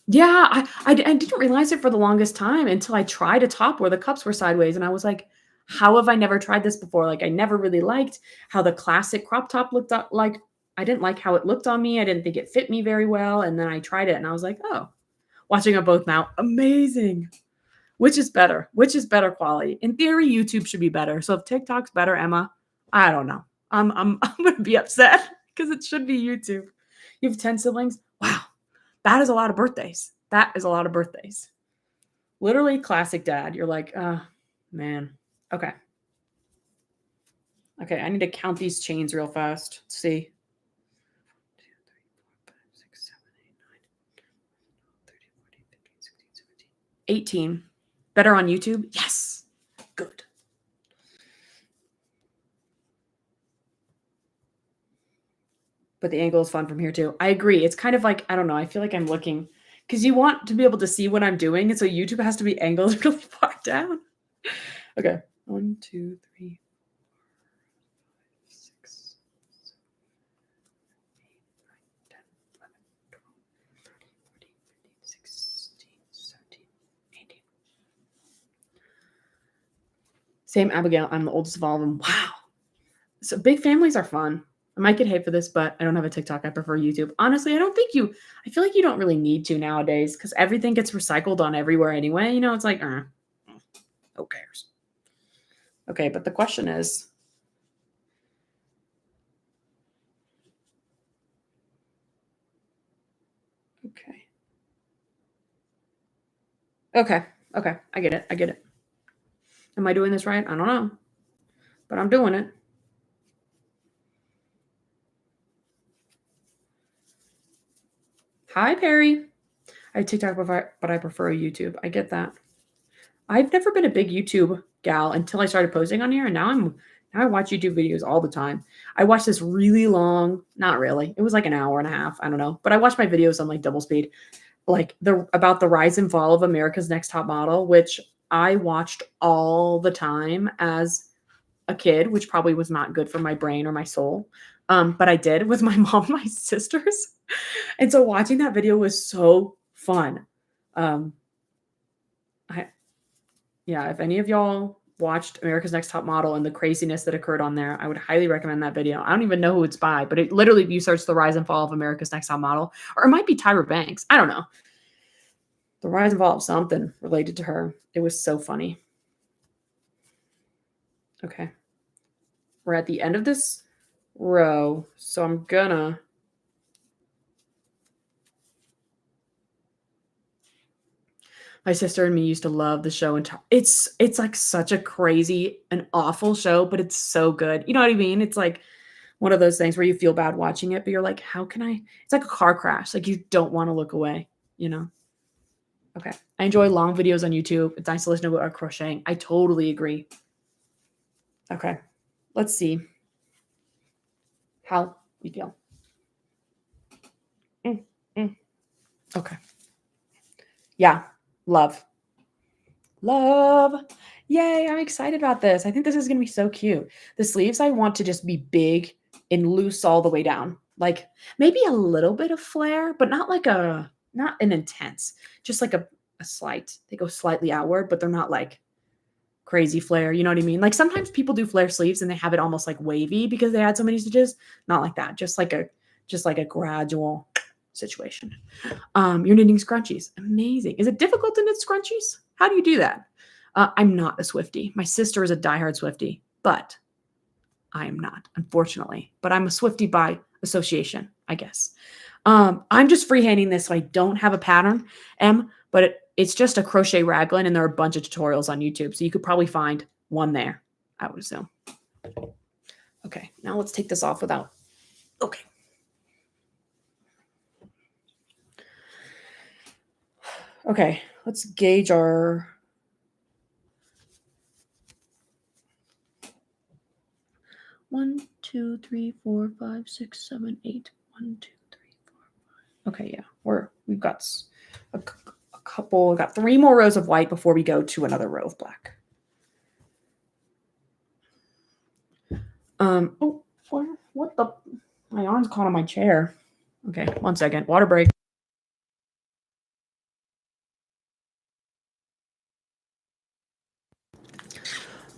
Yeah, I didn't realize it for the longest time until I tried a top where the cups were sideways, and I was like, "How have I never tried this before?" Like, I never really liked how the classic crop top looked like. I didn't like how it looked on me. I didn't think it fit me very well, and then I tried it, and I was like, "Oh." Watching them both now, amazing. Which is better? Which is better quality? In theory, YouTube should be better. So if TikTok's better, Emma, I don't know. I'm gonna be upset because it should be YouTube. You have 10 siblings? Wow. That is a lot of birthdays. That is a lot of birthdays. Literally classic dad. You're like, man. Okay. Okay, I need to count these chains real fast. Let's see. 18. Better on YouTube? Yes. Good. But the angle is fun from here too. I agree. It's kind of like, I don't know. I feel like I'm looking because you want to be able to see what I'm doing. And so YouTube has to be angled really far down. Okay. 1, 2, 3, 4, 5, 6, 7, 8, 9, 10, 11, 12, 13, 14, 15, 16, 17, 18. Same Abigail. I'm the oldest of all of them. Wow. So big families are fun. I might get hate for this, but I don't have a TikTok. I prefer YouTube. Honestly, I feel like you don't really need to nowadays because everything gets recycled on everywhere anyway. You know, it's like, who cares? Okay, but the question is, okay, I get it. Am I doing this right? I don't know, but I'm doing it. Hi, Perry. I have TikTok, but I prefer YouTube. I get that. I've never been a big YouTube gal until I started posting on here, and now I watch YouTube videos all the time. I watched this really long, not really. It was like an hour and a half. I don't know, but I watched my videos on like double speed, like about the rise and fall of America's Next Top Model, which I watched all the time as a kid, which probably was not good for my brain or my soul. But I did with my mom and my sisters. And so watching that video was so fun. Yeah, if any of y'all watched America's Next Top Model and the craziness that occurred on there, I would highly recommend that video. I don't even know who it's by, but it literally, if you search the rise and fall of America's Next Top Model, or it might be Tyra Banks. I don't know. The rise and fall of something related to her. It was so funny. Okay. We're at the end of this row. So I'm gonna my sister and me used to love the show, and it's like such a crazy and awful show, but it's so good. You know what I mean? It's like one of those things where you feel bad watching it, but you're like, how can I? It's like a car crash. Like you don't want to look away, you know? Okay. I enjoy long videos on YouTube. It's nice to listen to our crocheting. I totally agree. Okay. Let's see how we feel. Mm, mm. Okay. Yeah. Love. Love. Yay. I'm excited about this. I think this is going to be so cute. The sleeves, I want to just be big and loose all the way down. Like maybe a little bit of flare, but not an intense, just like a slight. They go slightly outward, but they're not like crazy flare. You know what I mean? Like sometimes people do flare sleeves and they have it almost like wavy because they add so many stitches. Not like that. Just like a gradual situation. You're knitting scrunchies. Amazing. Is it difficult to knit scrunchies? How do you do that? I'm not a Swiftie. My sister is a diehard Swiftie, but I am not, unfortunately. But I'm a Swiftie by association, I guess. I'm just freehanding this, so I don't have a pattern, but it's just a crochet raglan, and there are a bunch of tutorials on YouTube, so you could probably find one there, I would assume. Okay, now let's take this off without. Okay. Okay, let's gauge our. One, two, three, four, five, six, seven, eight. 1, 2, 3, 4, 5. Okay, yeah, we've got a couple. We've got 3 more rows of white before we go to another row of black. Oh, what the? My arm's caught on my chair. Okay, 1 second. Water break.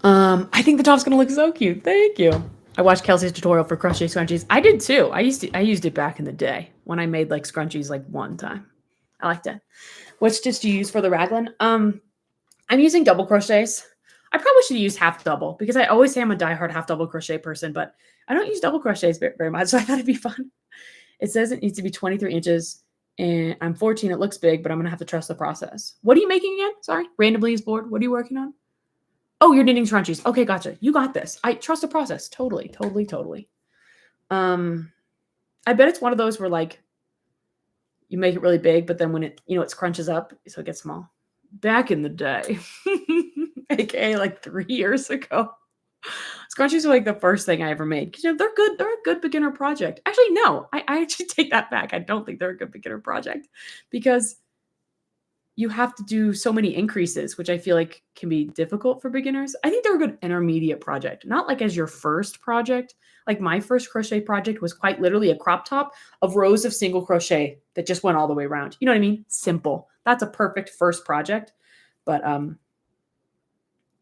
I think the top's gonna look so cute. Thank you. I watched Kelsey's tutorial for crochet scrunchies. I did too. I used it back in the day when I made like scrunchies like one time. I liked it. What stitch do you use for the raglan? I'm using double crochets. I probably should use half double because I always say I'm a diehard half double crochet person, but I don't use double crochets very much, so I thought it'd be fun. It says it needs to be 23 inches, and I'm 14. It looks big, but I'm gonna have to trust the process. What are you making again? Sorry, randomly is bored. What are you working on? Oh, you're knitting scrunchies. Okay, gotcha. You got this. I trust the process. Totally, totally, totally. I bet it's one of those where like you make it really big, but then when it scrunches up, so it gets small. Back in the day, aka like 3 years ago, scrunchies were like the first thing I ever made. Because they're good. They're a good beginner project. Actually, no, I actually take that back. I don't think they're a good beginner project because you have to do so many increases, which I feel like can be difficult for beginners. I think they're a good intermediate project, not like as your first project. Like my first crochet project was quite literally a crop top of rows of single crochet that just went all the way around. You know what I mean? Simple. That's a perfect first project. But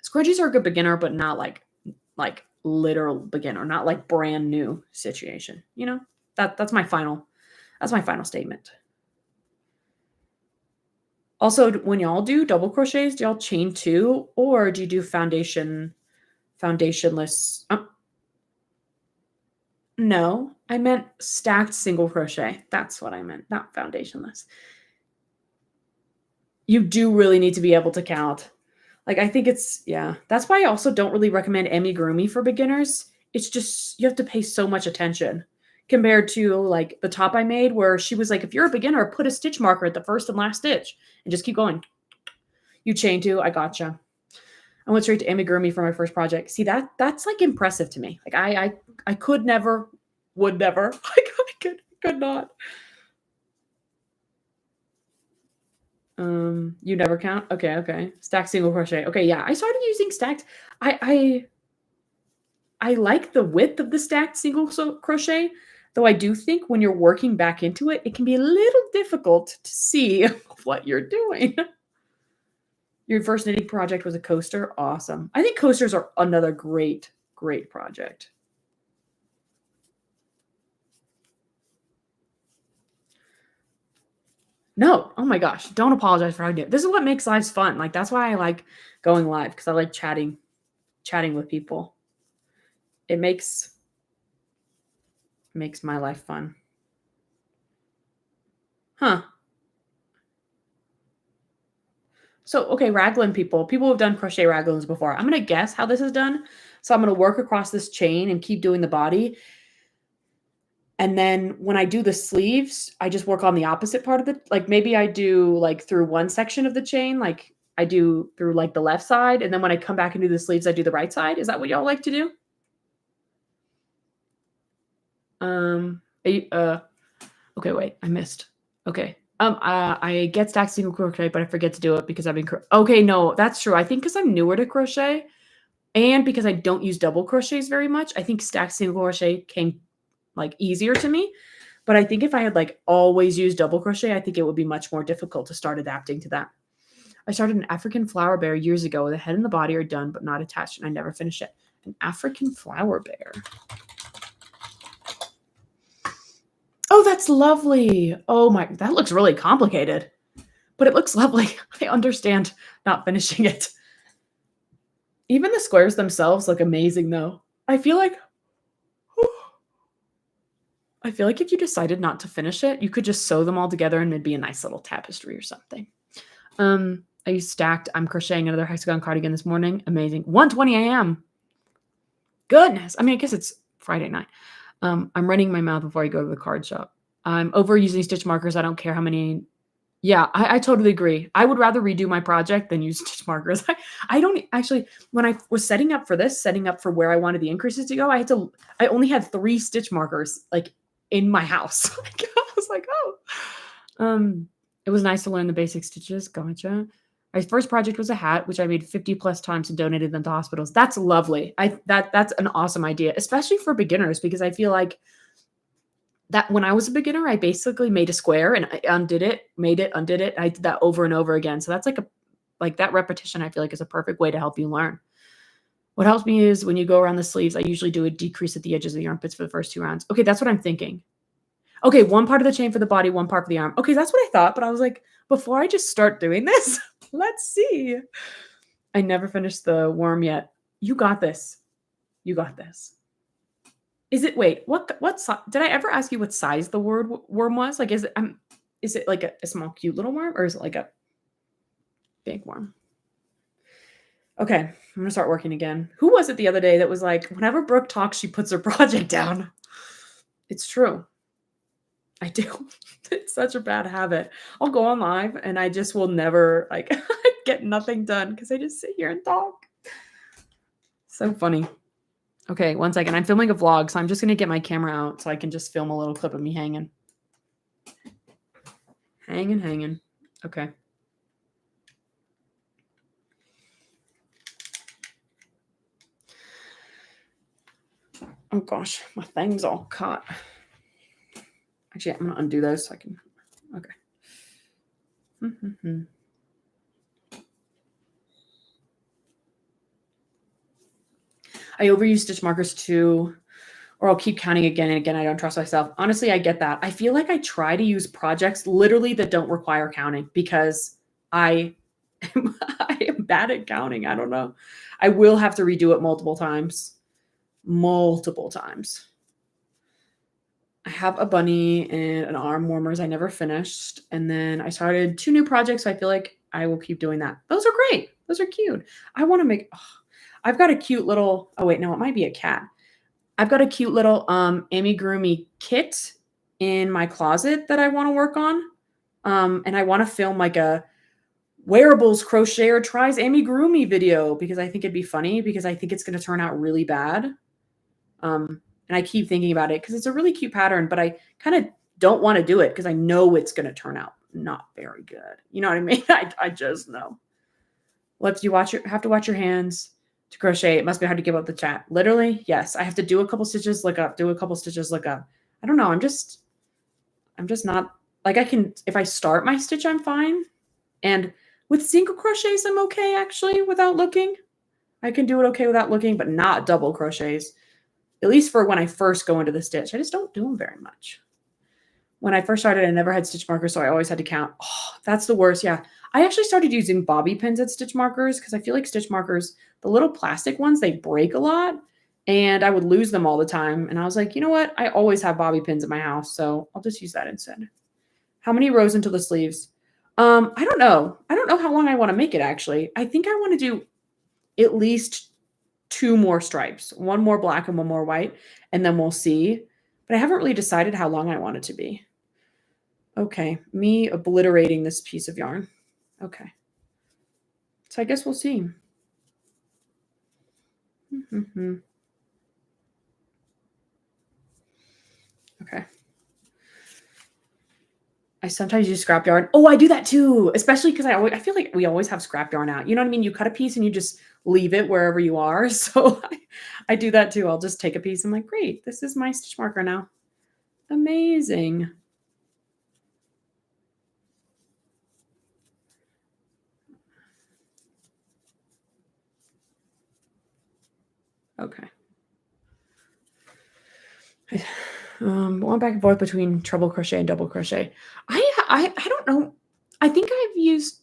scrunchies are a good beginner, but not like literal beginner, not like brand new situation. You know? That's my final statement. Also, when y'all do double crochets, do y'all chain 2 or do you do foundationless? No, I meant stacked single crochet. That's what I meant, not foundationless. You do really need to be able to count. Like, I think that's why I also don't really recommend amigurumi for beginners. It's just, you have to pay so much attention compared to like the top I made where she was like, if you're a beginner, put a stitch marker at the first and last stitch and just keep going. You chain 2, I gotcha. I went straight to amigurumi for my first project. See, that's like impressive to me. Like I could never, would never. I could not. You never count? Okay. Stacked single crochet. Okay, yeah. I started using stacked. I like the width of the stacked single crochet, though I do think when you're working back into it, it can be a little difficult to see what you're doing. Your first knitting project was a coaster? Awesome. I think coasters are another great project. No. Oh my gosh. Don't apologize for hugging it. This is what makes lives fun. Like, that's why I like going live, because I like chatting with people. It makes Makes my life fun. Huh. So, okay, raglan people who've done crochet raglans before. I'm going to guess how this is done. So I'm going to work across this chain and keep doing the body. And then when I do the sleeves, I just work on the opposite part of the, like maybe I do like through one section of the chain, like I do through like the left side. And then when I come back and do the sleeves, I do the right side. Is that what y'all like to do? Okay, wait, I missed. Okay. I get stacked single crochet, but I forget to do it because I've been, okay, no, that's true. I think because I'm newer to crochet and because I don't use double crochets very much, I think stacked single crochet came like easier to me. But I think if I had like always used double crochet, I think it would be much more difficult to start adapting to that. I started an African flower bear years ago. The head and the body are done, but not attached, and I never finished it. An African flower bear. Oh, that's lovely. Oh my, that looks really complicated, but it looks lovely. I understand not finishing it. Even the squares themselves look amazing though. I feel like if you decided not to finish it, you could just sew them all together and it'd be a nice little tapestry or something. I used stacked. I'm crocheting another hexagon cardigan this morning. Amazing. 1:20 a.m. Goodness. I mean, I guess it's Friday night. I'm running my mouth before I go to the card shop. I'm overusing stitch markers. I don't care how many. Yeah, I totally agree. I would rather redo my project than use stitch markers. I don't actually, when I was setting up for where I wanted the increases to go, I only had 3 stitch markers like in my house. I was like, oh, it was nice to learn the basic stitches. Gotcha. My first project was a hat, which I made 50 plus times and donated them to hospitals. That's lovely. That's an awesome idea, especially for beginners, because I feel like that when I was a beginner, I basically made a square and I undid it, made it, undid it. I did that over and over again. So that's like that repetition, I feel like is a perfect way to help you learn. What helps me is when you go around the sleeves, I usually do a decrease at the edges of the armpits for the first 2 rounds. Okay, that's what I'm thinking. Okay, one part of the chain for the body, one part for the arm. Okay, that's what I thought, but I was like, before I just start doing this, let's see. I never finished the worm yet. You got this. You got this. Is it, wait, what size, did I ever ask you what size the worm was? Like, is it like a small, cute little worm or is it like a big worm? Okay, I'm going to start working again. Who was it the other day that was like, whenever Brooke talks, she puts her project down? It's true. I do. It's such a bad habit. I'll go on live and I just will never like get nothing done because I just sit here and talk. So funny. Okay, 1 second. I'm filming a vlog, so I'm just going to get my camera out so I can just film a little clip of me hanging. Hanging. Okay. Oh gosh, my thing's all caught. Actually, I'm going to undo those so I can. Okay. I overuse stitch markers too, or I'll keep counting again and again. I don't trust myself. Honestly, I get that. I feel like I try to use projects literally that don't require counting because I am bad at counting. I don't know. I will have to redo it multiple times. I have a bunny and an arm warmers I never finished. And then I started 2 new projects. So I feel like I will keep doing that. Those are great. Those are cute. I want to make, I've got a cute little, oh wait, no, it might be a cat. I've got a cute little amigurumi kit in my closet that I want to work on. And I want to film like a wearables crocheter tries amigurumi video because I think it'd be funny because I think it's going to turn out really bad. And I keep thinking about it because it's a really cute pattern, but I kind of don't want to do it because I know it's going to turn out not very good. You know what I mean? I just know. Lefty, you have to watch your hands to crochet. It must be hard to give up the chat. Literally, yes. I have to do a couple stitches, look up, do a couple stitches, look up. I don't know. I'm just not like I can, if I start my stitch, I'm fine. And with single crochets, I'm okay actually without looking. I can do it okay without looking, but not double crochets. At least for when I first go into the stitch. I just don't do them very much. When I first started, I never had stitch markers, so I always had to count. Oh, that's the worst. Yeah. I actually started using bobby pins as stitch markers because I feel like stitch markers, the little plastic ones, they break a lot. and I would lose them all the time. And I was like, you know what? I always have bobby pins in my house, so I'll just use that instead. How many rows into the sleeves? I don't know. I don't know how long I want to make it actually. I think I want to do at least 2 more stripes, one more black and one more white, and then we'll see. But I haven't really decided how long I want it to be. Okay, me obliterating this piece of yarn. Okay. So I guess we'll see. Okay. I sometimes use scrap yarn. Oh, I do that too, especially because I feel like we always have scrap yarn out. You know what I mean? You cut a piece and you just leave it wherever you are. So I do that too. I'll just take a piece. I'm like, great, this is my stitch marker now. Amazing. Okay. Going back and forth between treble crochet and double crochet. I don't know. I think I've used,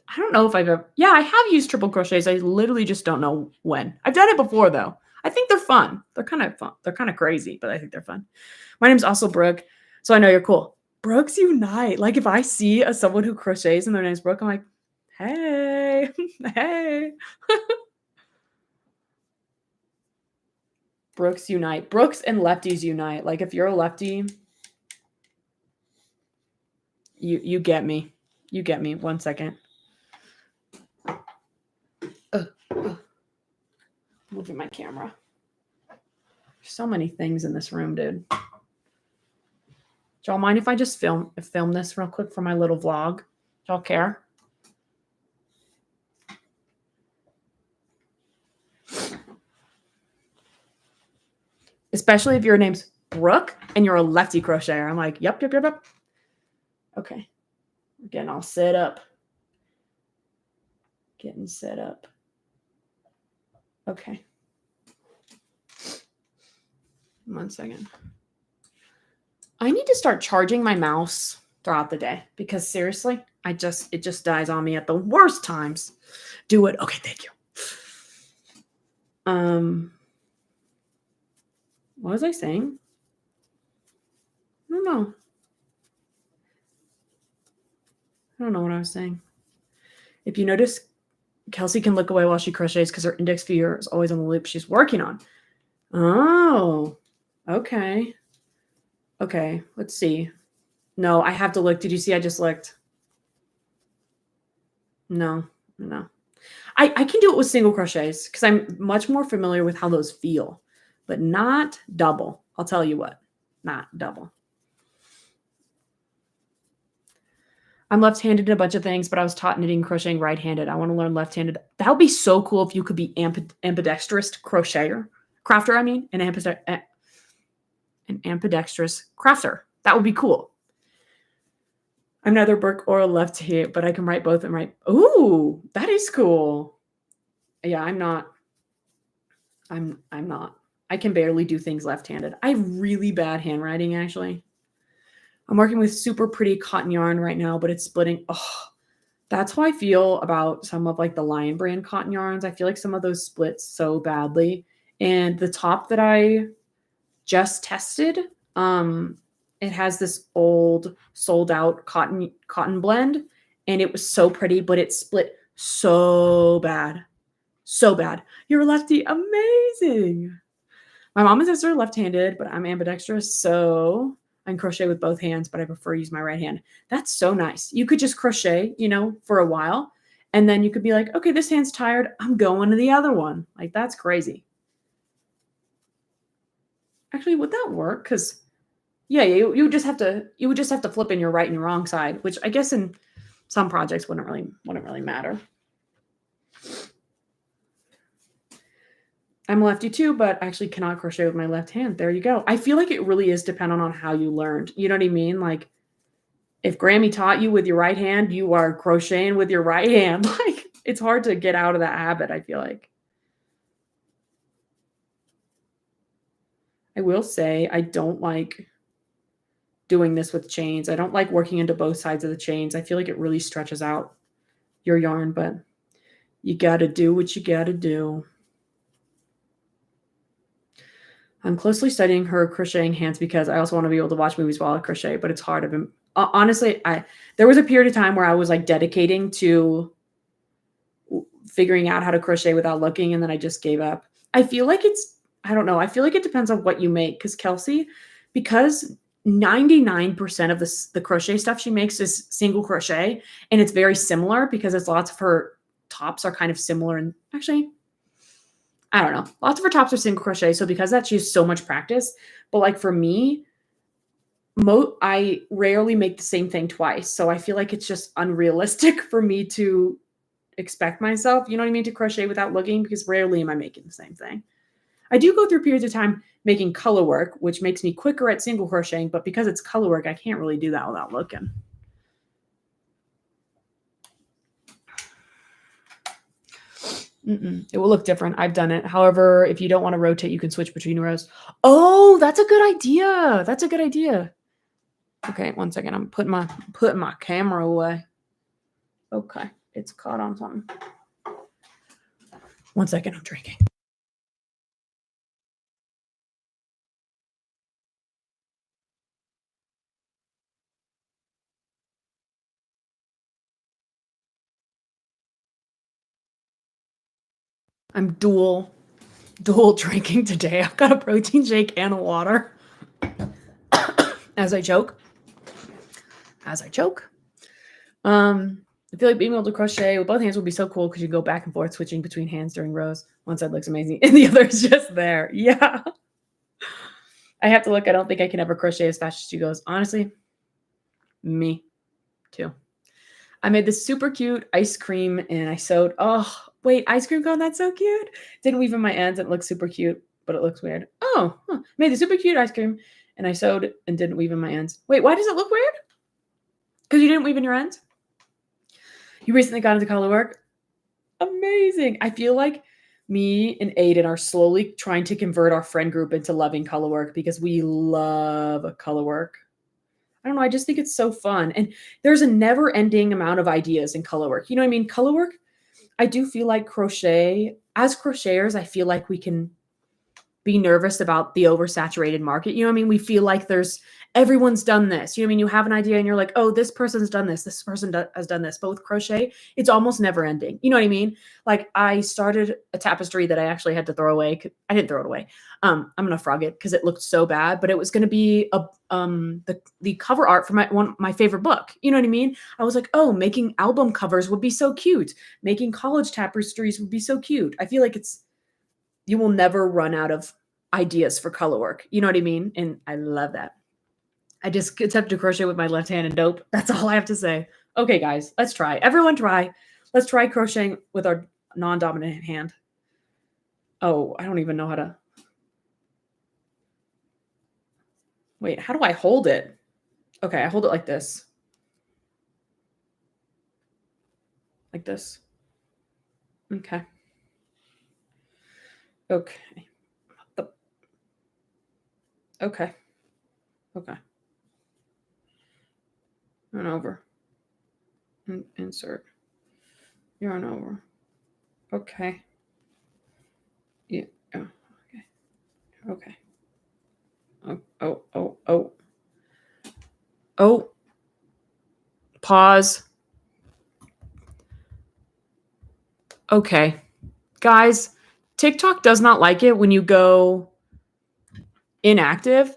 I don't know if I've ever, yeah, I have used triple crochets. I literally just don't know when. I've done it before though. I think they're fun. They're kind of fun. They're kind of crazy, but I think they're fun. My name's also Brooke, so I know you're cool. Brooks unite. Like if I see someone who crochets and their name's Brooke, I'm like, hey, hey. Brooks unite. Brooks and lefties unite. Like if you're a lefty, you get me. You get me. 1 second. Moving my camera. There's so many things in this room, dude. Do y'all mind if I just film this real quick for my little vlog? Do y'all care? Especially if your name's Brooke and you're a lefty crocheter. I'm like, yep. Okay. We're getting all set up. Getting set up. Okay. 1 second. I need to start charging my mouse throughout the day because seriously, it just dies on me at the worst times. Do it. Okay, thank you. What was I saying? I don't know. I don't know what I was saying. If you notice, Kelsey can look away while she crochets because her index finger is always on the loop she's working on. Oh, okay. Okay, let's see. No, I have to look. Did you see I just looked? No. I can do it with single crochets because I'm much more familiar with how those feel, but not double. I'll tell you what, not double. I'm left-handed in a bunch of things, but I was taught knitting and crocheting right-handed. I want to learn left-handed. That would be so cool if you could be ambidextrous crafter, an ambidextrous crafter. That would be cool. I'm neither Brooke or a lefty, but I can write both and write. Ooh, that is cool. Yeah, I'm not. I can barely do things left-handed. I have really bad handwriting, actually. I'm working with super pretty cotton yarn right now, but it's splitting. Oh, that's how I feel about some of like the Lion brand cotton yarns. I feel like some of those split so badly. And the top that I just tested, it has this old sold out cotton blend, and it was so pretty, but it split so bad. So bad. You're a lefty. Amazing. My mom and sister are left-handed, but I'm ambidextrous, so I can crochet with both hands, but I prefer to use my right hand. That's so nice. You could just crochet, for a while, and then you could be like, okay, this hand's tired. I'm going to the other one. Like, that's crazy. Actually, would that work? Because, yeah, you would just have to flip in your right and your wrong side, which I guess in some projects wouldn't really matter. I'm a lefty too, but actually cannot crochet with my left hand. There you go. I feel like it really is dependent on how you learned. You know what I mean? Like if Grammy taught you with your right hand, you are crocheting with your right hand. Like it's hard to get out of that habit, I feel like. I will say I don't like doing this with chains. I don't like working into both sides of the chains. I feel like it really stretches out your yarn, but you got to do what you got to do. I'm closely studying her crocheting hands because I also want to be able to watch movies while I crochet, but it's hard. I've been honestly, there was a period of time where I was like dedicating to figuring out how to crochet without looking, and then I just gave up. I feel like I don't know. I feel like it depends on what you make because Kelsey, because 99% of the crochet stuff she makes is single crochet, and it's very similar because it's lots of her tops are kind of similar. And actually, I don't know. Lots of her tops are single crochet. So because that, she has so much practice. But like for me, I rarely make the same thing twice. So I feel like it's just unrealistic for me to expect myself, you know what I mean, to crochet without looking because rarely am I making the same thing. I do go through periods of time making color work, which makes me quicker at single crocheting, but because it's color work, I can't really do that without looking. It will look different. I've done it. However, if you don't want to rotate, you can switch between rows. Oh, that's a good idea. That's a good idea. Okay, one second. I'm putting my camera away. Okay, it's caught on something. One second, I'm drinking. I'm dual drinking today. I've got a protein shake and a water. As I choke. I feel like being able to crochet with both hands would be so cool because you go back and forth switching between hands during rows. One side looks amazing and the other is just there. Yeah. I have to look. I don't think I can ever crochet as fast as she goes. Honestly, me too. I made this super cute ice cream and I sewed. Oh, wait, ice cream cone. That's so cute. Didn't weave in my ends. It looks super cute, but it looks weird. Oh, made the super cute ice cream and I sewed and didn't weave in my ends. Wait, why does it look weird? Because you didn't weave in your ends? You recently got into color work? Amazing. I feel like me and Aiden are slowly trying to convert our friend group into loving color work because we love color work. I don't know. I just think it's so fun. And there's a never ending amount of ideas in color work. You know what I mean? Color work, I do feel like crochet, as crocheters, I feel like we can be nervous about the oversaturated market. You know what I mean? We feel like everyone's done this. You know what I mean? You have an idea and you're like, oh, this person's done this. This person has done this. But with crochet, it's almost never ending. You know what I mean? Like I started a tapestry that I actually had to throw away. I didn't throw it away. I'm going to frog it because it looked so bad, but it was going to be the cover art for my favorite book. You know what I mean? I was like, oh, making album covers would be so cute. Making college tapestries would be so cute. I feel like you will never run out of ideas for color work. You know what I mean? And I love that. I just attempt to crochet with my left hand and dope. That's all I have to say. Okay, guys, let's try. Everyone try. Let's try crocheting with our non-dominant hand. Oh, I don't even know how to. Wait, how do I hold it? Okay, I hold it like this. Like this. Okay. Okay. Okay. Okay. Yarn over. Insert. Yarn over. Okay. Yeah. Oh, okay. Okay. Oh. Pause. Okay. Guys, TikTok does not like it when you go inactive.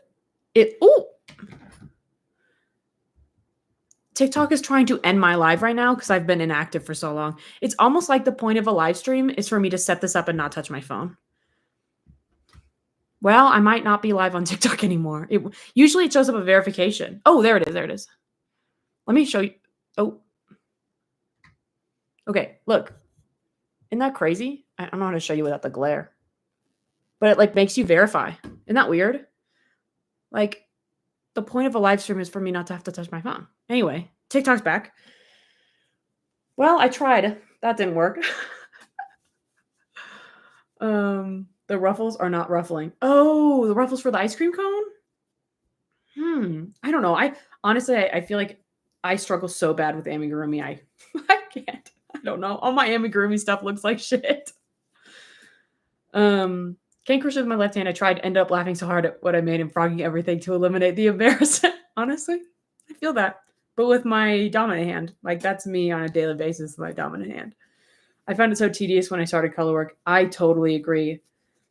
TikTok is trying to end my live right now because I've been inactive for so long. It's almost like the point of a live stream is for me to set this up and not touch my phone. Well, I might not be live on TikTok anymore. Usually it shows up a verification. Oh, there it is. There it is. Let me show you. Oh. Okay, look. Isn't that crazy? I don't know how to show you without the glare. But it like makes you verify. Isn't that weird? Like the point of a live stream is for me not to have to touch my phone. Anyway, TikTok's back. Well, I tried. That didn't work. The ruffles are not ruffling. Oh, the ruffles for the ice cream cone? I don't know. I feel like I struggle so bad with amigurumi. I can't. I don't know. All my amigurumi stuff looks like shit. Can't crochet with my left hand. I tried, ended up laughing so hard at what I made and frogging everything to eliminate the embarrassment. Honestly, I feel that. But with my dominant hand, like that's me on a daily basis, my dominant hand. I found it so tedious when I started color work. I totally agree.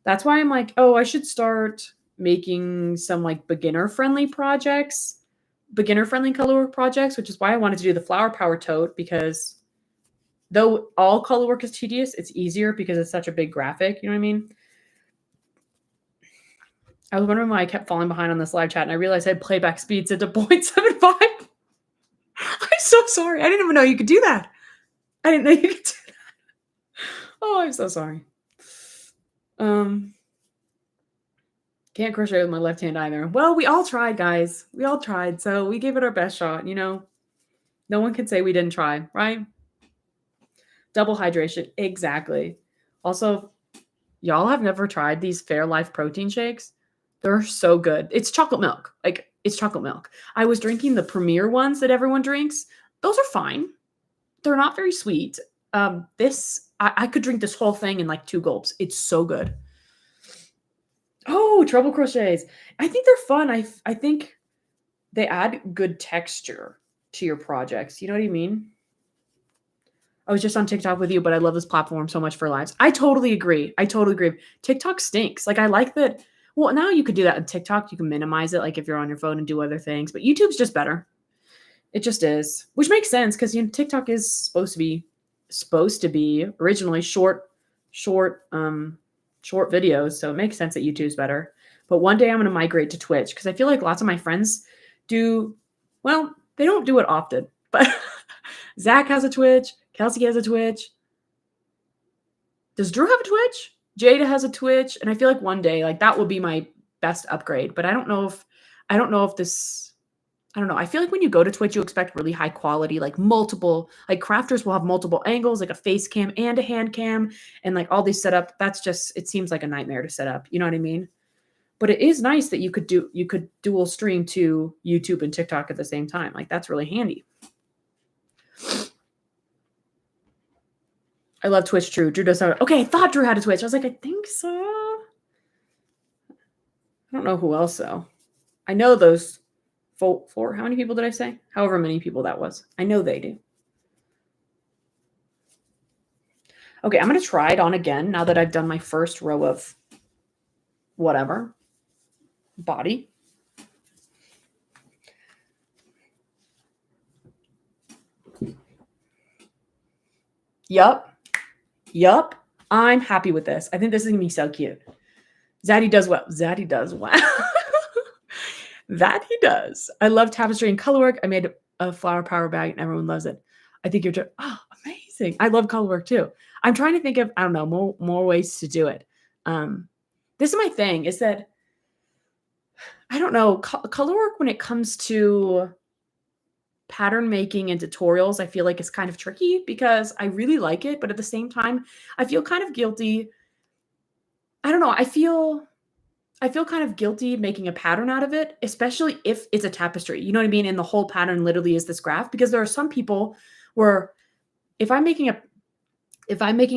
That's why I'm like, oh, I should start making some like beginner-friendly projects, beginner-friendly color work projects, which is why I wanted to do the flower power tote, because though all color work is tedious, it's easier because it's such a big graphic. You know what I mean? I was wondering why I kept falling behind on this live chat, and I realized I had playback speed set to 0.75. I'm so sorry. I didn't even know you could do that. I didn't know you could do that. Oh, I'm so sorry. Can't crochet with my left hand either. Well, we all tried, guys. We all tried, so we gave it our best shot, you know? No one can say we didn't try, right? Double hydration. Exactly. Also, y'all have never tried these Fairlife protein shakes? They're so good. It's chocolate milk. Like, it's chocolate milk. I was drinking the Premier ones that everyone drinks. Those are fine. They're not very sweet. I could drink this whole thing in like 2 gulps. It's so good. Oh, treble crochets. I think they're fun. I think they add good texture to your projects. You know what I mean? I was just on TikTok with you, but I love this platform so much for lives. I totally agree. TikTok stinks. Like, I like that. Well, now you could do that on TikTok. You can minimize it, like if you're on your phone and do other things. But YouTube's just better. It just is, which makes sense because TikTok is supposed to be originally short videos, so it makes sense that YouTube's better. But one day I'm going to migrate to Twitch because I feel like lots of my friends do. Well, they don't do it often, but Zach has a Twitch. Kelsey has a Twitch. Does Drew have a Twitch? Jada has a Twitch, and I feel like one day, like, that will be my best upgrade. But I don't know if this. I don't know. I feel like when you go to Twitch, you expect really high quality, like multiple, like crafters will have multiple angles, like a face cam and a hand cam, and like all these setup. That's just, it seems like a nightmare to set up. You know what I mean? But it is nice that you could dual stream to YouTube and TikTok at the same time. Like, that's really handy. I love Twitch. Drew does have. Okay, I thought Drew had a Twitch. I was like, I think so. I don't know who else though. I know those. Four. How many people did I say? However many people that was. I know they do. Okay, I'm going to try it on again now that I've done my first row of whatever. Body. Yup. I'm happy with this. I think this is going to be so cute. Zaddy does well. That he does. I love tapestry and color work. I made a flower power bag and everyone loves it. I think you're just, amazing. I love color work too. I'm trying to think of, I don't know, more ways to do it. This is my thing, is that, I don't know, color work when it comes to pattern making and tutorials, I feel like it's kind of tricky because I really like it, but at the same time, I feel kind of guilty. I don't know. I feel kind of guilty making a pattern out of it, especially if it's a tapestry. You know what I mean? And the whole pattern literally is this graph, because there are some people where if I'm making a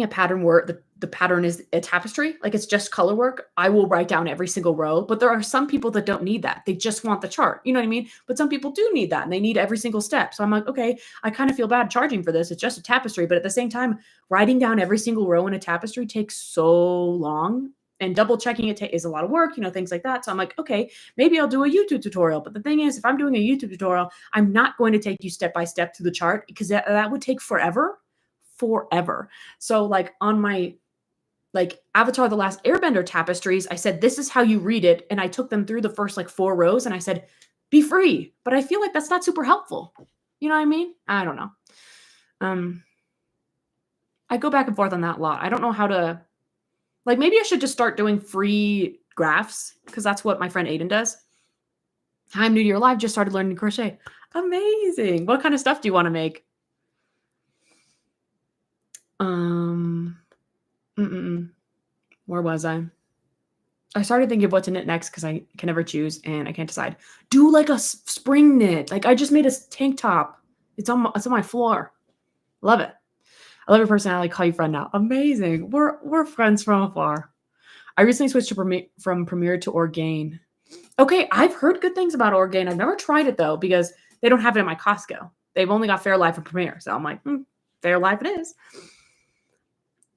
pattern where the pattern is a tapestry, like it's just color work, I will write down every single row. But there are some people that don't need that. They just want the chart. You know what I mean? But some people do need that and they need every single step. So I'm like, okay, I kind of feel bad charging for this. It's just a tapestry. But at the same time, writing down every single row in a tapestry takes so long. And double checking it is a lot of work, things like that. So I'm like, okay, maybe I'll do a YouTube tutorial. But the thing is, if I'm doing a YouTube tutorial, I'm not going to take you step by step through the chart because that would take forever. So like on my Avatar: The Last Airbender tapestries, I said, this is how you read it. And I took them through the first 4 rows and I said, be free. But I feel like that's not super helpful. You know what I mean? I don't know. I go back and forth on that a lot. I don't know how to, maybe I should just start doing free graphs because that's what my friend Aiden does. Hi, I'm new to your live. Just started learning to crochet. Amazing. What kind of stuff do you want to make? Where was I? I started thinking of what to knit next because I can never choose and I can't decide. Do a spring knit. I just made a tank top. It's on my floor. Love it. I love your personality. Call you friend now. Amazing. We're friends from afar. I recently switched to from Premiere to Orgain. Okay, I've heard good things about Orgain. I've never tried it though because they don't have it in my Costco. They've only got Fairlife and Premiere. So I'm like, Fairlife it is.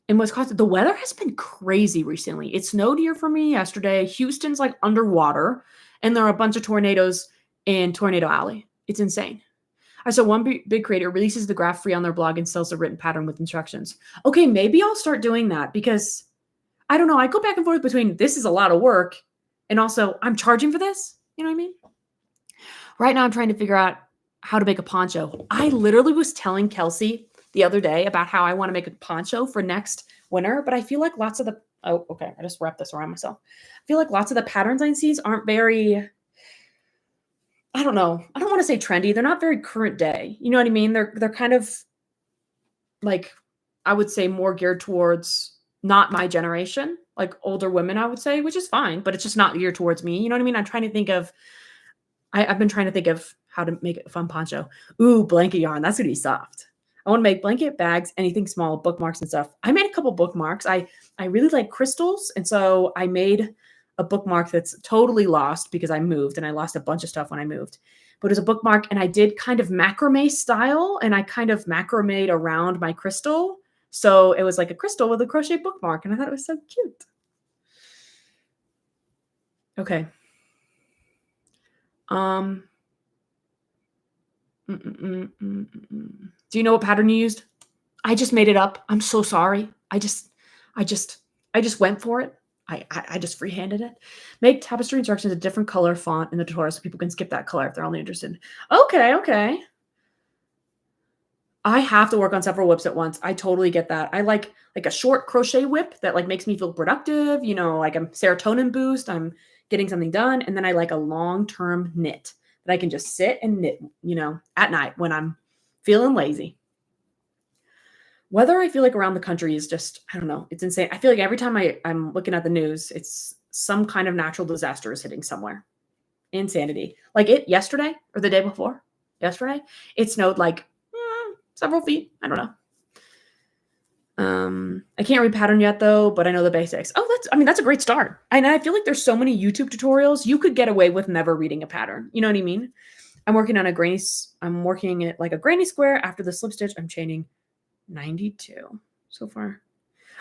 In Wisconsin, the weather has been crazy recently. It snowed here for me yesterday. Houston's like underwater, and there are a bunch of tornadoes in Tornado Alley. It's insane. I saw one big creator releases the graph free on their blog and sells a written pattern with instructions. Okay, maybe I'll start doing that because I don't know. I go back and forth between this is a lot of work and also I'm charging for this. You know what I mean? Right now I'm trying to figure out how to make a poncho. I literally was telling Kelsey the other day about how I want to make a poncho for next winter, but I feel like lots of the, oh, okay, I just wrapped this around myself. I feel like lots of the patterns I see aren't very, I don't know. I don't want to say trendy. They're not very current day. You know what I mean? They're kind of like, I would say more geared towards not my generation, like older women, I would say, which is fine, but it's just not geared towards me. You know what I mean? I'm trying to think of, I've been trying to think of how to make a fun poncho. Ooh, blanket yarn. That's going to be soft. I want to make blanket bags, anything small, bookmarks and stuff. I made a couple bookmarks. I really like crystals. And so I made a bookmark that's totally lost because I moved and I lost a bunch of stuff when I moved. But it was a bookmark and I did kind of macrame style and I kind of macrameed around my crystal. So it was like a crystal with a crochet bookmark and I thought it was so cute. Okay. Do you know what pattern you used? I just made it up. I'm so sorry. I just went for it. I just freehanded it. Make tapestry instructions a different color font in the tutorial so people can skip that color if they're only interested. Okay. I have to work on several whips at once. I totally get that. I like a short crochet whip that like makes me feel productive, you know, like a serotonin boost. I'm getting something done. And then I like a long-term knit that I can just sit and knit, you know, at night when I'm feeling lazy. Weather, I feel like around the country is just, I don't know, it's insane. I feel like every time I'm looking at the news, it's some kind of natural disaster is hitting somewhere. Insanity. Like it yesterday or the day before, yesterday, it snowed like several feet. I don't know. I can't read pattern yet though, but I know the basics. Oh, that's a great start. And I feel like there's so many YouTube tutorials. You could get away with never reading a pattern. You know what I mean? I'm working it like a granny square. After the slip stitch, I'm chaining 92 so far.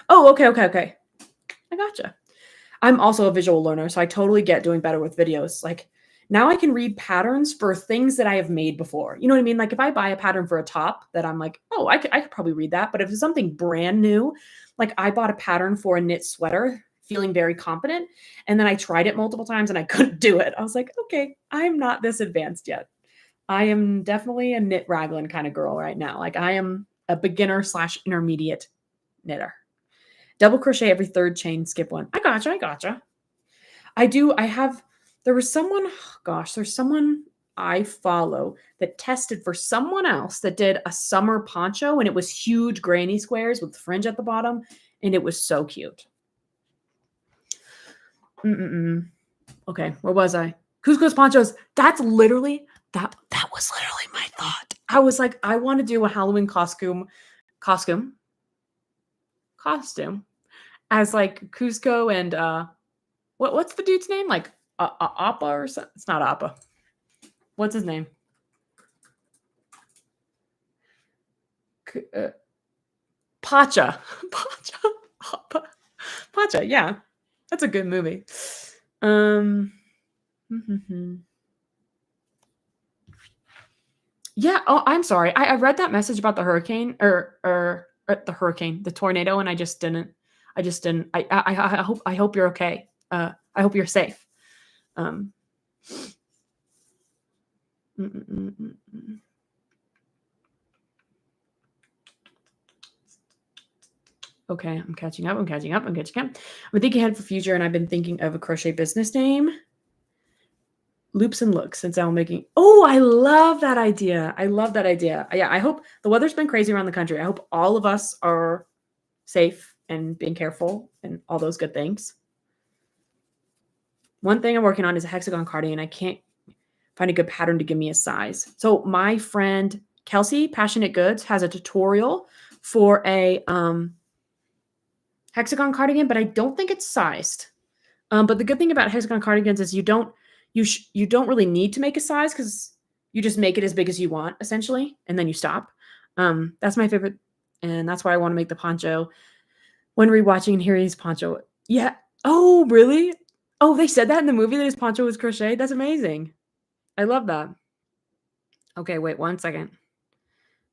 Oh, okay. I gotcha. I'm also a visual learner, so I totally get doing better with videos. Like now I can read patterns for things that I have made before. You know what I mean? Like if I buy a pattern for a top that I'm like, oh, I could probably read that. But if it's something brand new, like I bought a pattern for a knit sweater, feeling very confident. And then I tried it multiple times and I couldn't do it. I was like, okay, I'm not this advanced yet. I am definitely a knit Raglan kind of girl right now. Like I am a beginner/intermediate knitter. Double crochet every third chain, skip one. I gotcha. There's someone I follow that tested for someone else that did a summer poncho and it was huge granny squares with fringe at the bottom and it was so cute. Okay, where was I? Cusco's ponchos. That was literally my thought. I was like, I want to do a Halloween costume as like Cusco and what's the dude's name? Like Appa or something? It's not Appa. What's his name? Pacha. Pacha. Yeah, that's a good movie. Yeah. Oh, I'm sorry. I read that message about the hurricane or the tornado, and I just didn't. I hope you're okay. I hope you're safe. Okay, I'm catching up. I'm thinking ahead for future, and I've been thinking of a crochet business name. Loops and Looks, since I'm making. Oh, I love that idea. Yeah, I hope the weather's been crazy around the country. I hope all of us are safe and being careful and all those good things. One thing I'm working on is a hexagon cardigan. I can't find a good pattern to give me a size. So my friend Kelsey, Passionate Goods, has a tutorial for a hexagon cardigan, but I don't think it's sized. But the good thing about hexagon cardigans is you don't really need to make a size because you just make it as big as you want essentially, and then you stop. That's my favorite, and that's why I want to make the poncho. When rewatching Harry's poncho, yeah. Oh, really? Oh, they said that in the movie that his poncho was crochet. That's amazing. I love that. Okay, wait 1 second.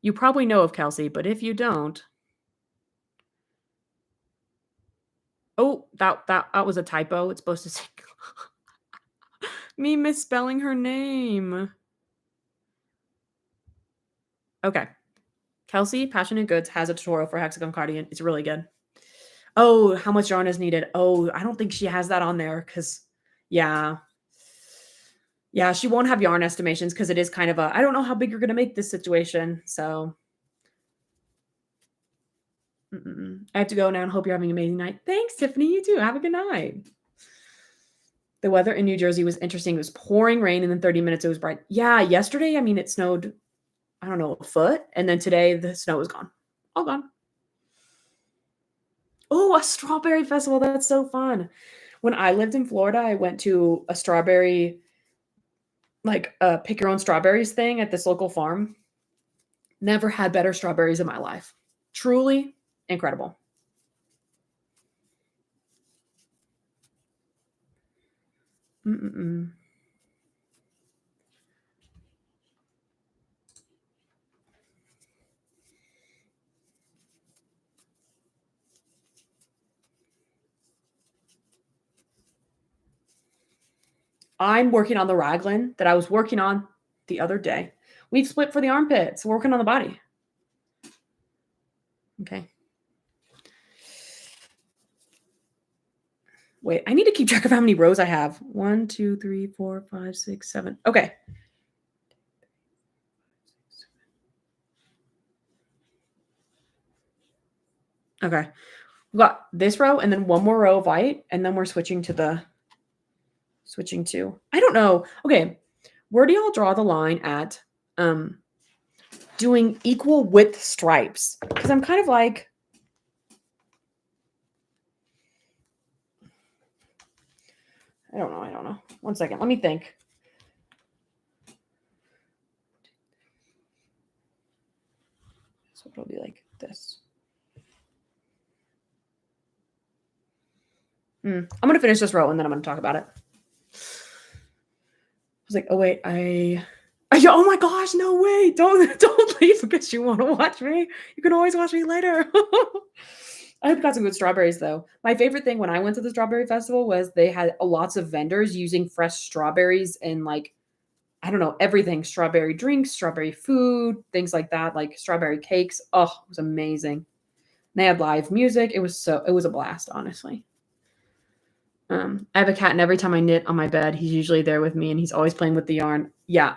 You probably know of Kelsey, but if you don't, oh, that was a typo. It's supposed to say me misspelling her name. Okay. Kelsey, Passionate Goods, has a tutorial for hexagon cardigan. It's really good. Oh, how much yarn is needed? Oh, I don't think she has that on there because, yeah. Yeah, she won't have yarn estimations because it is kind of a, I don't know how big you're going to make this situation. So I have to go now and hope you're having an amazing night. Thanks, Tiffany. You too. Have a good night. The weather in New Jersey was interesting. It was pouring rain and then 30 minutes it was bright. Yeah, yesterday, I mean, it snowed, I don't know, a foot. And then today the snow was gone. All gone. Oh, a strawberry festival. That's so fun. When I lived in Florida, I went to a strawberry, like pick your own strawberries thing at this local farm. Never had better strawberries in my life. Truly incredible. I'm working on the Raglan that I was working on the other day. We've split for the armpits. We're working on the body. Okay. Wait, I need to keep track of how many rows I have. 1, 2, 3, 4, 5, 6, 7. Okay. Okay. We got this row and then one more row of white, and then we're switching to, I don't know. Okay. Where do y'all draw the line at doing equal width stripes? Because I'm kind of like, I don't know. 1 second. Let me think. So it'll be like this. I'm going to finish this row and then I'm going to talk about it. I was like, oh, wait, oh my gosh, no way. Don't leave because you want to watch me. You can always watch me later. I got some good strawberries though. My favorite thing when I went to the strawberry festival was they had lots of vendors using fresh strawberries and like, I don't know, everything, strawberry drinks, strawberry food, things like that, like strawberry cakes. Oh, it was amazing. They had live music. It was a blast, honestly. I have a cat, and every time I knit on my bed, he's usually there with me, and he's always playing with the yarn. Yeah,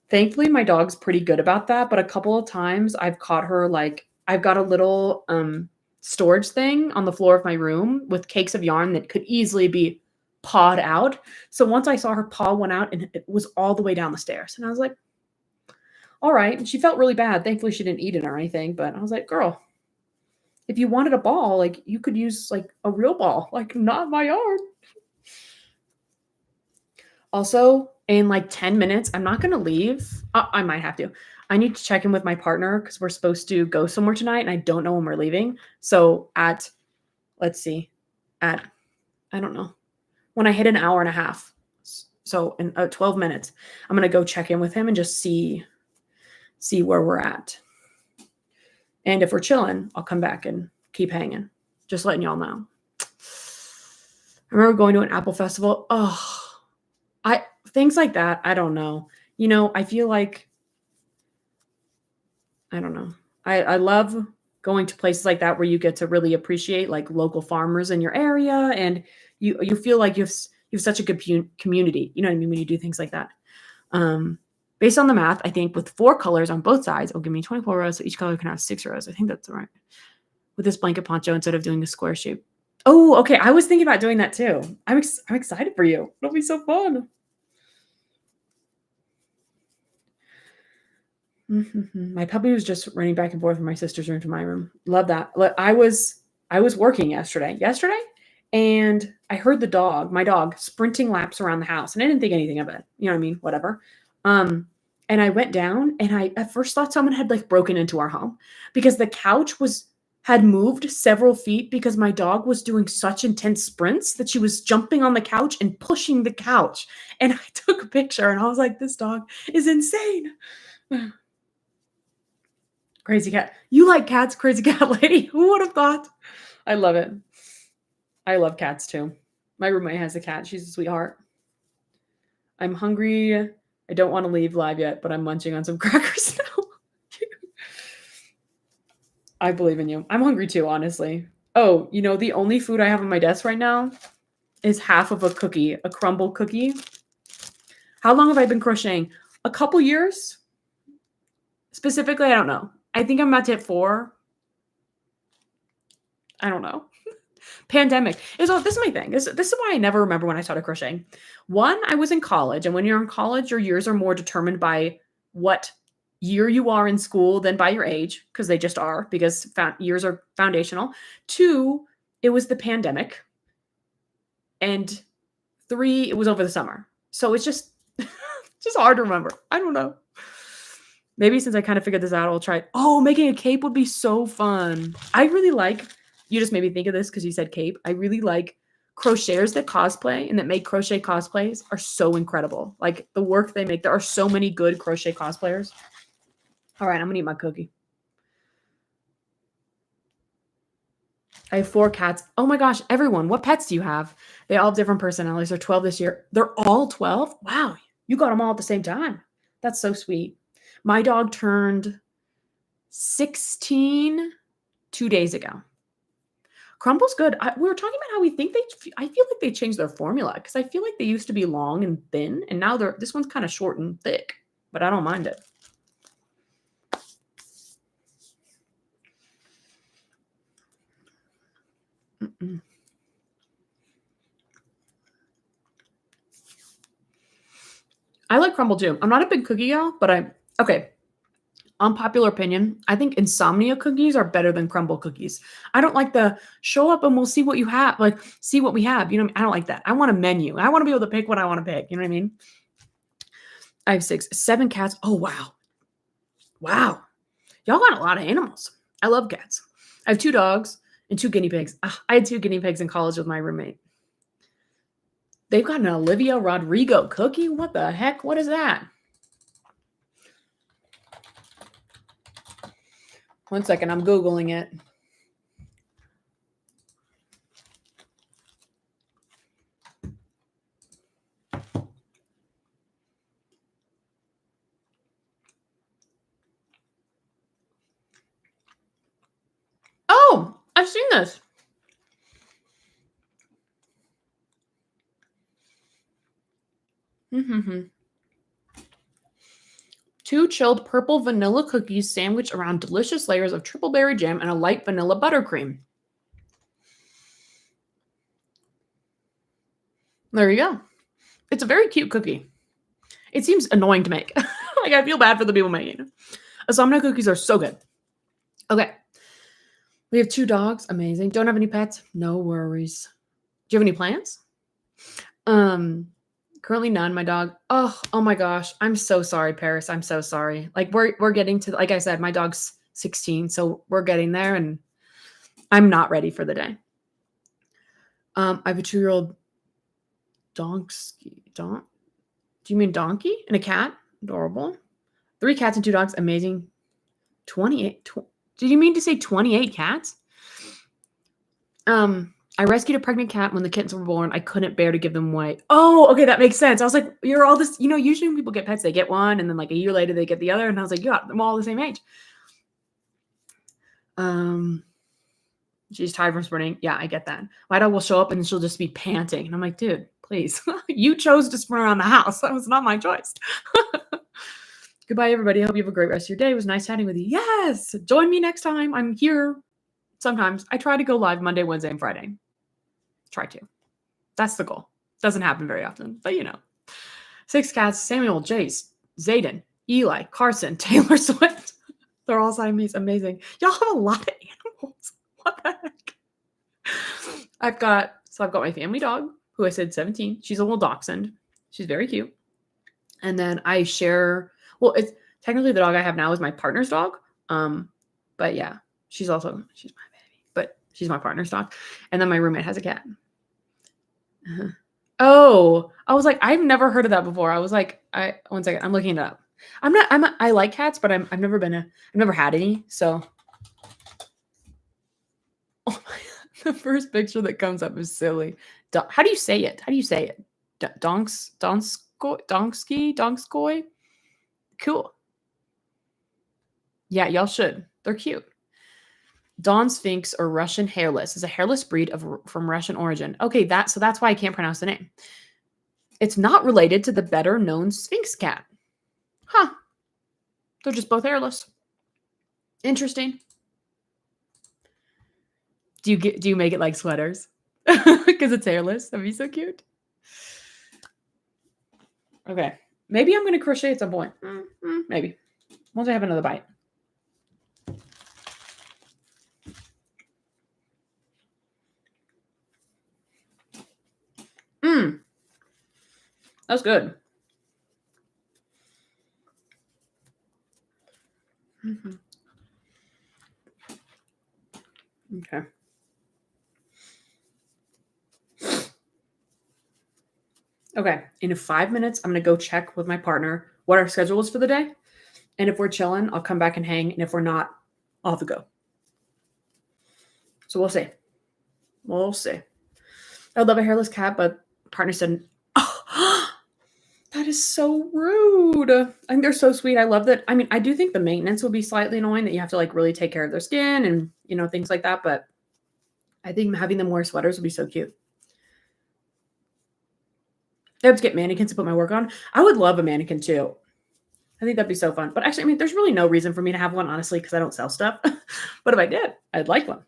thankfully my dog's pretty good about that, but a couple of times I've caught her like I've got a little storage thing on the floor of my room with cakes of yarn that could easily be pawed out. So once I saw her paw one out, and it was all the way down the stairs, and I was like, all right. And she felt really bad. Thankfully, she didn't eat it or anything, but I was like, girl, if you wanted a ball, like you could use like a real ball, like not my yarn. Also, in like 10 minutes, I'm not going to leave. I might have to. I need to check in with my partner because we're supposed to go somewhere tonight and I don't know when we're leaving. So let's see, I don't know, when I hit an hour and a half. So in 12 minutes, I'm going to go check in with him and just see where we're at. And if we're chilling, I'll come back and keep hanging. Just letting y'all know. I remember going to an apple festival. Oh, things like that. I don't know. You know, I feel like, I don't know. I love going to places like that where you get to really appreciate like local farmers in your area, and you feel like you have such a good community. You know what I mean? When you do things like that. Based on the math, I think with 4 colors on both sides, it'll give me 24 rows. So each color can have 6 rows. I think that's right. With this blanket poncho instead of doing a square shape. Oh, okay. I was thinking about doing that too. I'm excited for you. It'll be so fun. My puppy was just running back and forth from my sister's room to my room. Love that. I was I was working yesterday, and I heard my dog, sprinting laps around the house, and I didn't think anything of it. You know what I mean? Whatever. And I went down, and I at first thought someone had like broken into our home because the couch had moved several feet because my dog was doing such intense sprints that she was jumping on the couch and pushing the couch. And I took a picture, and I was like, "This dog is insane." Crazy cat. You like cats, crazy cat lady? Who would have thought? I love it. I love cats too. My roommate has a cat. She's a sweetheart. I'm hungry. I don't want to leave live yet, but I'm munching on some crackers now. I believe in you. I'm hungry too, honestly. Oh, the only food I have on my desk right now is half of a cookie, a crumble cookie. How long have I been crocheting? A couple years? Specifically, I don't know. I think I'm about to hit 4. I don't know. Pandemic. This is my thing. This is why I never remember when I started crocheting. One, I was in college, and when you're in college, your years are more determined by what year you are in school than by your age, because they just are, because years are foundational. 2, it was the pandemic. And 3, it was over the summer. So it's just hard to remember. I don't know. Maybe since I kind of figured this out, I'll try it. Oh, making a cape would be so fun. I really like, you just made me think of this because you said cape. I really like crocheters that cosplay and that make crochet cosplays are so incredible. Like the work they make. There are so many good crochet cosplayers. All right, I'm gonna eat my cookie. I have 4 cats. Oh my gosh, everyone, what pets do you have? They all have different personalities. They're 12 this year. They're all 12? Wow, you got them all at the same time. That's so sweet. My dog turned 16 2 days ago. Crumble's good. We were talking about how I feel like they changed their formula because I feel like they used to be long and thin, and now this one's kind of short and thick, but I don't mind it. I like crumble too. I'm not a big cookie gal, but okay. Unpopular opinion, I think insomnia cookies are better than crumble cookies. I don't like the show up and we'll see what you have, like see what we have. I don't like that. I want a menu. I want to be able to pick what I want to pick. You know what I mean? I have 7 cats. Oh, wow. Wow. Y'all got a lot of animals. I love cats. I have 2 dogs and 2 guinea pigs. I had 2 guinea pigs in college with my roommate. They've got an Olivia Rodrigo cookie. What the heck? What is that? One second, I'm Googling it. Oh, I've seen this. Mm-hmm. 2 chilled purple vanilla cookies sandwiched around delicious layers of triple berry jam and a light vanilla buttercream. There you go. It's a very cute cookie. It seems annoying to make. Like, I feel bad for the people making it. Asomna cookies are so good. Okay. We have 2 dogs. Amazing. Don't have any pets? No worries. Do you have any plans? Currently none. My dog. Oh my gosh. I'm so sorry, Paris. I'm so sorry. Like we're getting to, like I said, my dog's 16, so we're getting there, and I'm not ready for the day. I have a 2-year-old donkey. Do you mean donkey? And a cat? Adorable. 3 cats and 2 dogs. Amazing. 28. Did you mean to say 28 cats? I rescued a pregnant cat when the kittens were born. I couldn't bear to give them away. Oh, okay, that makes sense. I was like, you're all this, usually when people get pets, they get one, and then like a year later they get the other. And I was like, yeah, they're all the same age. She's tired from sprinting. Yeah, I get that. My dog will show up and she'll just be panting. And I'm like, dude, please. You chose to sprint around the house. That was not my choice. Goodbye, everybody. I hope you have a great rest of your day. It was nice chatting with you. Yes. Join me next time. I'm here sometimes. I try to go live Monday, Wednesday, and Friday. Try to. That's the goal. Doesn't happen very often, but 6 cats: Samuel, Jace, Zayden, Eli, Carson, Taylor Swift. They're all Siamese. Amazing. Y'all have a lot of animals. What the heck? I've got my family dog, who I said 17. She's a little dachshund. She's very cute. And then I share, well, it's technically the dog I have now is my partner's dog. But yeah, she's my baby, but she's my partner's dog. And then my roommate has a cat. Uh-huh. Oh, I was like, I've never heard of that before. I was like, one second, I'm looking it up. I like cats, but I've never had any. So oh my, the first picture that comes up is silly. How do you say it? Donskoy? Cool. Yeah, y'all should. They're cute. Don Sphinx or Russian hairless is a hairless breed from Russian origin. Okay, that's why I can't pronounce the name. It's not related to the better known Sphinx cat. Huh. They're just both hairless. Interesting. Do you make it like sweaters? Because it's hairless. That'd be so cute. Okay. Maybe I'm going to crochet at some point. Maybe. Once I have another bite. That's good. Okay. Okay. In 5 minutes, I'm going to go check with my partner what our schedule is for the day. And if we're chilling, I'll come back and hang. And if we're not, I'll have to go. So we'll see. We'll see. I would love a hairless cat, but partner said, oh, that is so rude. I think they're so sweet. I love that. I mean, I do think the maintenance would be slightly annoying, that you have to like really take care of their skin and, things like that. But I think having them wear sweaters would be so cute. I have to get mannequins to put my work on. I would love a mannequin too. I think that'd be so fun. But actually, I mean, there's really no reason for me to have one, honestly, because I don't sell stuff. But if I did, I'd like one.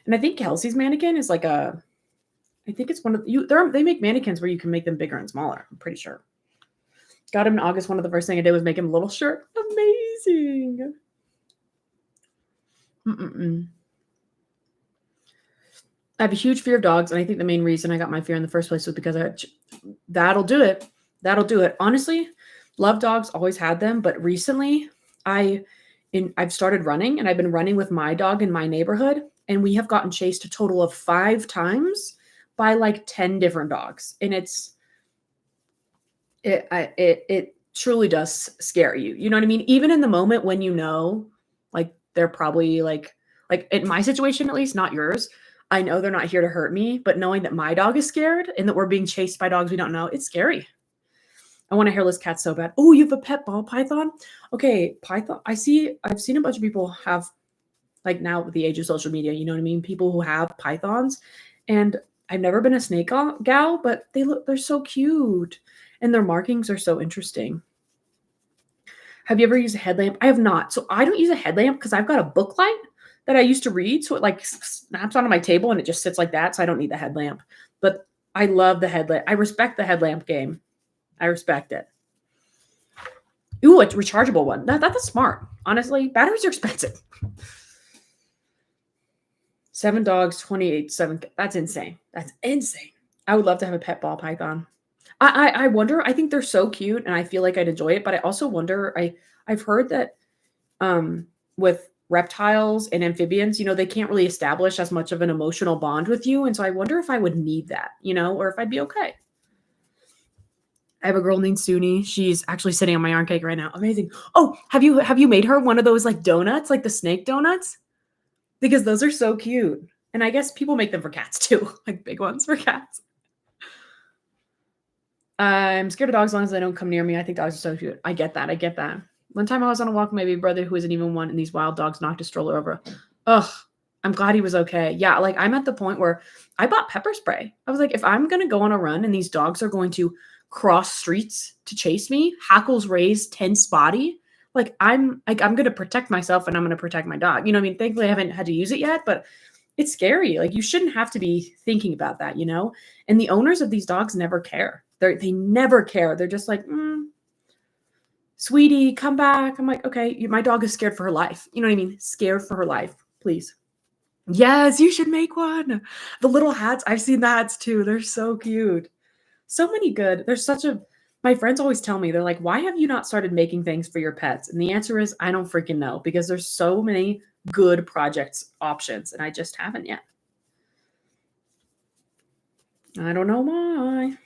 And I think Kelsey's mannequin is like I think it's one of they make mannequins where you can make them bigger and smaller. I'm pretty sure. Got him in August. One of the first thing I did was make him a little shirt. Amazing. I have a huge fear of dogs, and I think the main reason I got my fear in the first place was because that'll do it. That'll do it. Honestly, love dogs, always had them, but recently I've started running, and I've been running with my dog in my neighborhood, and we have gotten chased a total of 5 times by like 10 different dogs, and it truly does scare you. You know what I mean? Even in the moment when like they're probably like in my situation, at least, not yours, I know they're not here to hurt me, but knowing that my dog is scared and that we're being chased by dogs we don't know, it's scary. I want a hairless cat so bad. Oh, you have a pet ball python? Okay, python. I've seen a bunch of people have, like, now with the age of social media, you know what I mean? People who have pythons, and I've never been a snake gal, but they're so cute, and their markings are so interesting. Have you ever used a headlamp? I have not. So I don't use a headlamp because I've got a book light that I used to read. So it like snaps onto my table and it just sits like that. So I don't need the headlamp. But I love the headlamp. I respect the headlamp game. I respect it. Ooh, a rechargeable one. That's smart. Honestly, batteries are expensive. 7 dogs, 28, 7. That's insane. That's insane. I would love to have a pet ball python. I wonder, I think they're so cute and I feel like I'd enjoy it, but I also wonder, I've heard that with reptiles and amphibians, they can't really establish as much of an emotional bond with you. And so I wonder if I would need that, or if I'd be okay. I have a girl named Suni. She's actually sitting on my yarn cake right now. Amazing. Oh, have you made her one of those like donuts, like the snake donuts? Because those are so cute. And I guess people make them for cats too, like big ones for cats. I'm scared of dogs as long as they don't come near me. I think dogs are so cute. I get that. One time I was on a walk with my baby brother who isn't even one, and these wild dogs knocked his stroller over. Ugh, I'm glad he was okay. Yeah, like I'm at the point where I bought pepper spray. I was like, if I'm going to go on a run and these dogs are going to cross streets to chase me, hackles raised, tense body, like I'm going to protect myself and I'm going to protect my dog. You know what I mean? Thankfully, I haven't had to use it yet, but it's scary. Like you shouldn't have to be thinking about that, And the owners of these dogs never care. They never care. They're just like, sweetie, come back. I'm like, okay, my dog is scared for her life. You know what I mean? Scared for her life. Please. Yes, you should make one. The little hats, I've seen the hats too. They're so cute. So many good. There's such a my friends always tell me, they're like, "Why have you not started making things for your pets?" And the answer is, I don't freaking know because there's so many good projects options and I just haven't yet. I don't know why.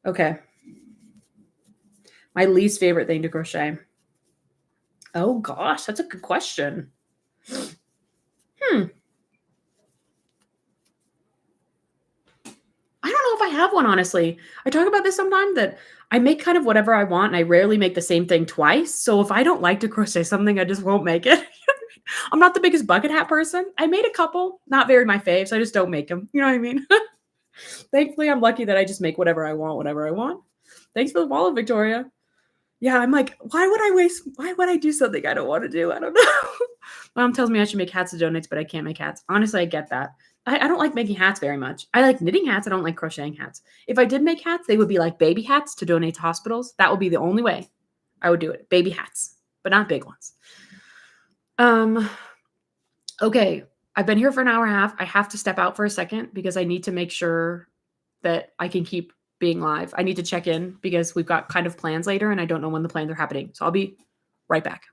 Okay. My least favorite thing to crochet. Oh gosh, that's a good question. Hmm. I don't know if I have one, honestly. I talk about this sometimes that I make kind of whatever I want and I rarely make the same thing twice. So if I don't like to crochet something, I just won't make it. I'm not the biggest bucket hat person. I made a couple, not very my faves. I just don't make them. You know what I mean? Thankfully, I'm lucky that I just make whatever I want, whatever I want. Thanks for the follow, Victoria. Yeah, I'm like, why would I do something I don't want to do? I don't know. Mom tells me I should make hats and donuts, but I can't make hats. Honestly, I get that. I don't like making hats very much. I like knitting hats. I don't like crocheting hats. If I did make hats, they would be like baby hats to donate to hospitals. That would be the only way I would do it. Baby hats, but not big ones. Um, okay. I've been here for an hour and a half. I have to step out for a second because I need to make sure that I can keep being live. I need to check in because we've got kind of plans later and I don't know when the plans are happening. So I'll be right back.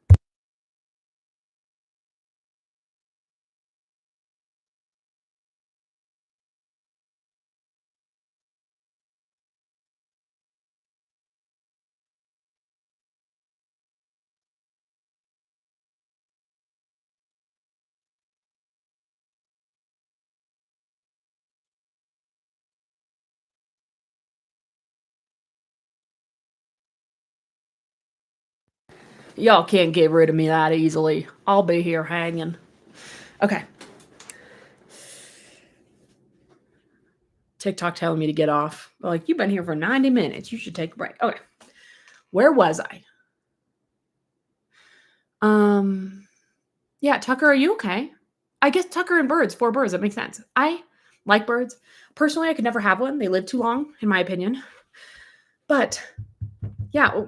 Y'all can't get rid of me that easily. I'll be here hanging. Okay. TikTok telling me to get off. They're like, you've been here for 90 minutes. You should take a break. Okay. Where was I? Yeah, Tucker, are you okay? I guess Tucker and birds, 4 birds. That makes sense. I like birds. Personally, I could never have one. They live too long, in my opinion. But yeah,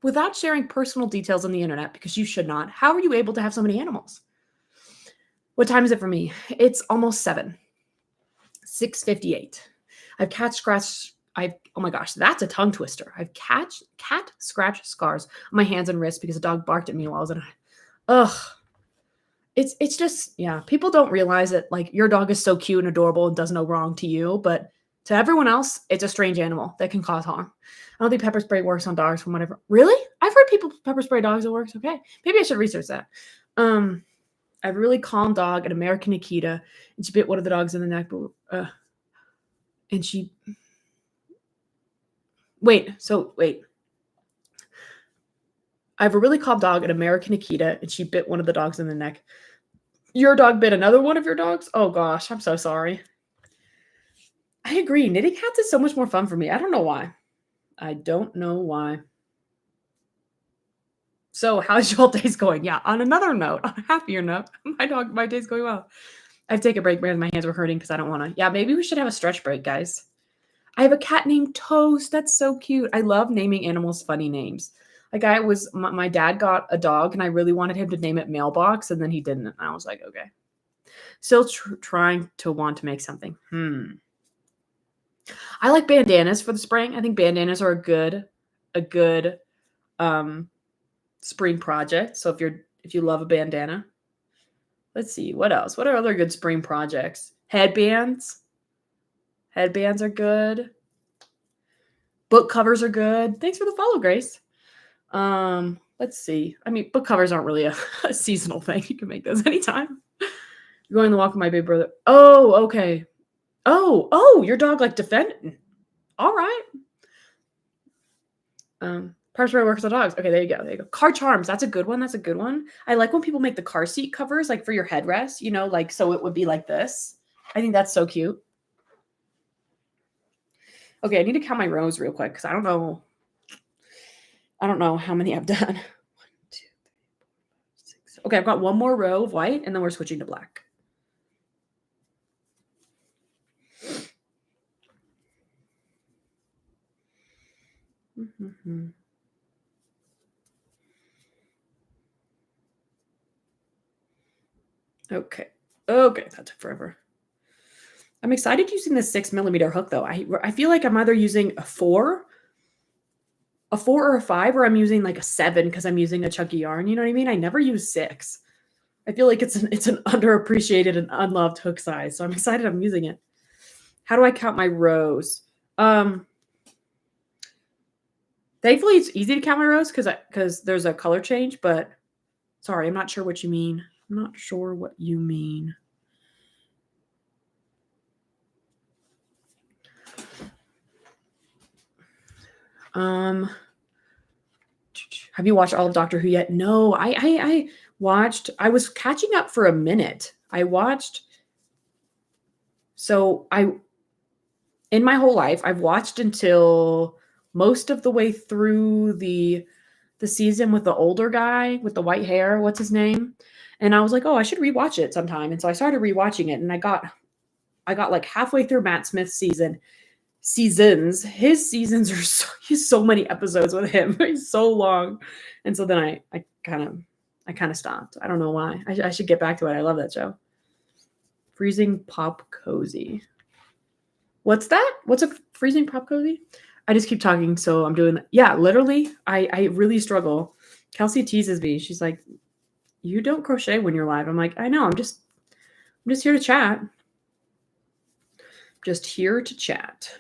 without sharing personal details on the internet, because you should not, how are you able to have so many animals? What time is it for me? It's almost 7. 6:58. I've cat scratched. Oh my gosh, that's a tongue twister. I've cat scratch scars on my hands and wrists because a dog barked at me while I was in. Ugh. It's just, yeah. People don't realize that like your dog is so cute and adorable and does no wrong to you, but to everyone else, it's a strange animal that can cause harm. I don't think pepper spray works on dogs from whatever. Really? I've heard people pepper spray dogs. It works. Okay, maybe I should research that. I have a really calm dog, an American Akita, and she bit one of the dogs in the neck. And she wait. I have a really calm dog, an American Akita, and she bit one of the dogs in the neck. Your dog bit another one of your dogs? Oh gosh, I'm so sorry. I agree. Knitting hats is so much more fun for me. I don't know why. I don't know why. So, how's your days going? Yeah, on another note, on a happier note, my day's going well. I have to take a break because my hands were hurting because I don't want to. Yeah, maybe we should have a stretch break, guys. I have a cat named Toast. That's so cute. I love naming animals funny names. Like my dad got a dog and I really wanted him to name it Mailbox and then he didn't. And I was like, okay. Still trying to want to make something. I like bandanas for the spring. I think bandanas are a good spring project. So if you love a bandana, let's see what else. What are other good spring projects? Headbands. Headbands are good. Book covers are good. Thanks for the follow, Grace. Let's see. I mean, book covers aren't really a seasonal thing. You can make those anytime. You're going to walk with my big brother. Oh, okay. Oh, your dog like defending. All right. Pepper spray works on dogs. Okay, there you go. There you go. Car charms. That's a good one. That's a good one. I like when people make the car seat covers, like for your headrest, like so it would be like this. I think that's so cute. Okay, I need to count my rows real quick because I don't know. I don't know how many I've done. 1, 2, 3, 4, 5, 6. Okay, I've got one more row of white, and then we're switching to black. Mm-hmm. Okay. Okay, that took forever. I'm excited using the 6mm hook though. I feel like I'm either using a 4 or a 5, or I'm using like a 7 because I'm using a chunky yarn. You know what I mean? I never use 6. I feel like it's an underappreciated and unloved hook size. So I'm excited I'm using it. How do I count my rows? Thankfully it's easy to count my rows because there's a color change, but sorry, I'm not sure what you mean. I'm not sure what you mean. Have you watched all of Doctor Who yet? No, I watched. I was catching up for a minute. In my whole life, I've watched until most of the way through the season with the older guy with the white hair. What's his name? And I was like, oh, I should rewatch it sometime. And so I started rewatching it, and I got like halfway through Matt Smith's seasons. His seasons are he's so many episodes with him. He's so long. And so then I kind of stopped. I don't know why. I should get back to it. I love that show. Freezing Pop Cozy. What's that? What's a freezing pop cozy? I just keep talking, so I'm doing that. Yeah, literally, I really struggle. Kelsey teases me. She's like, you don't crochet when you're live. I'm like, I know, I'm just here to chat. Just here to chat.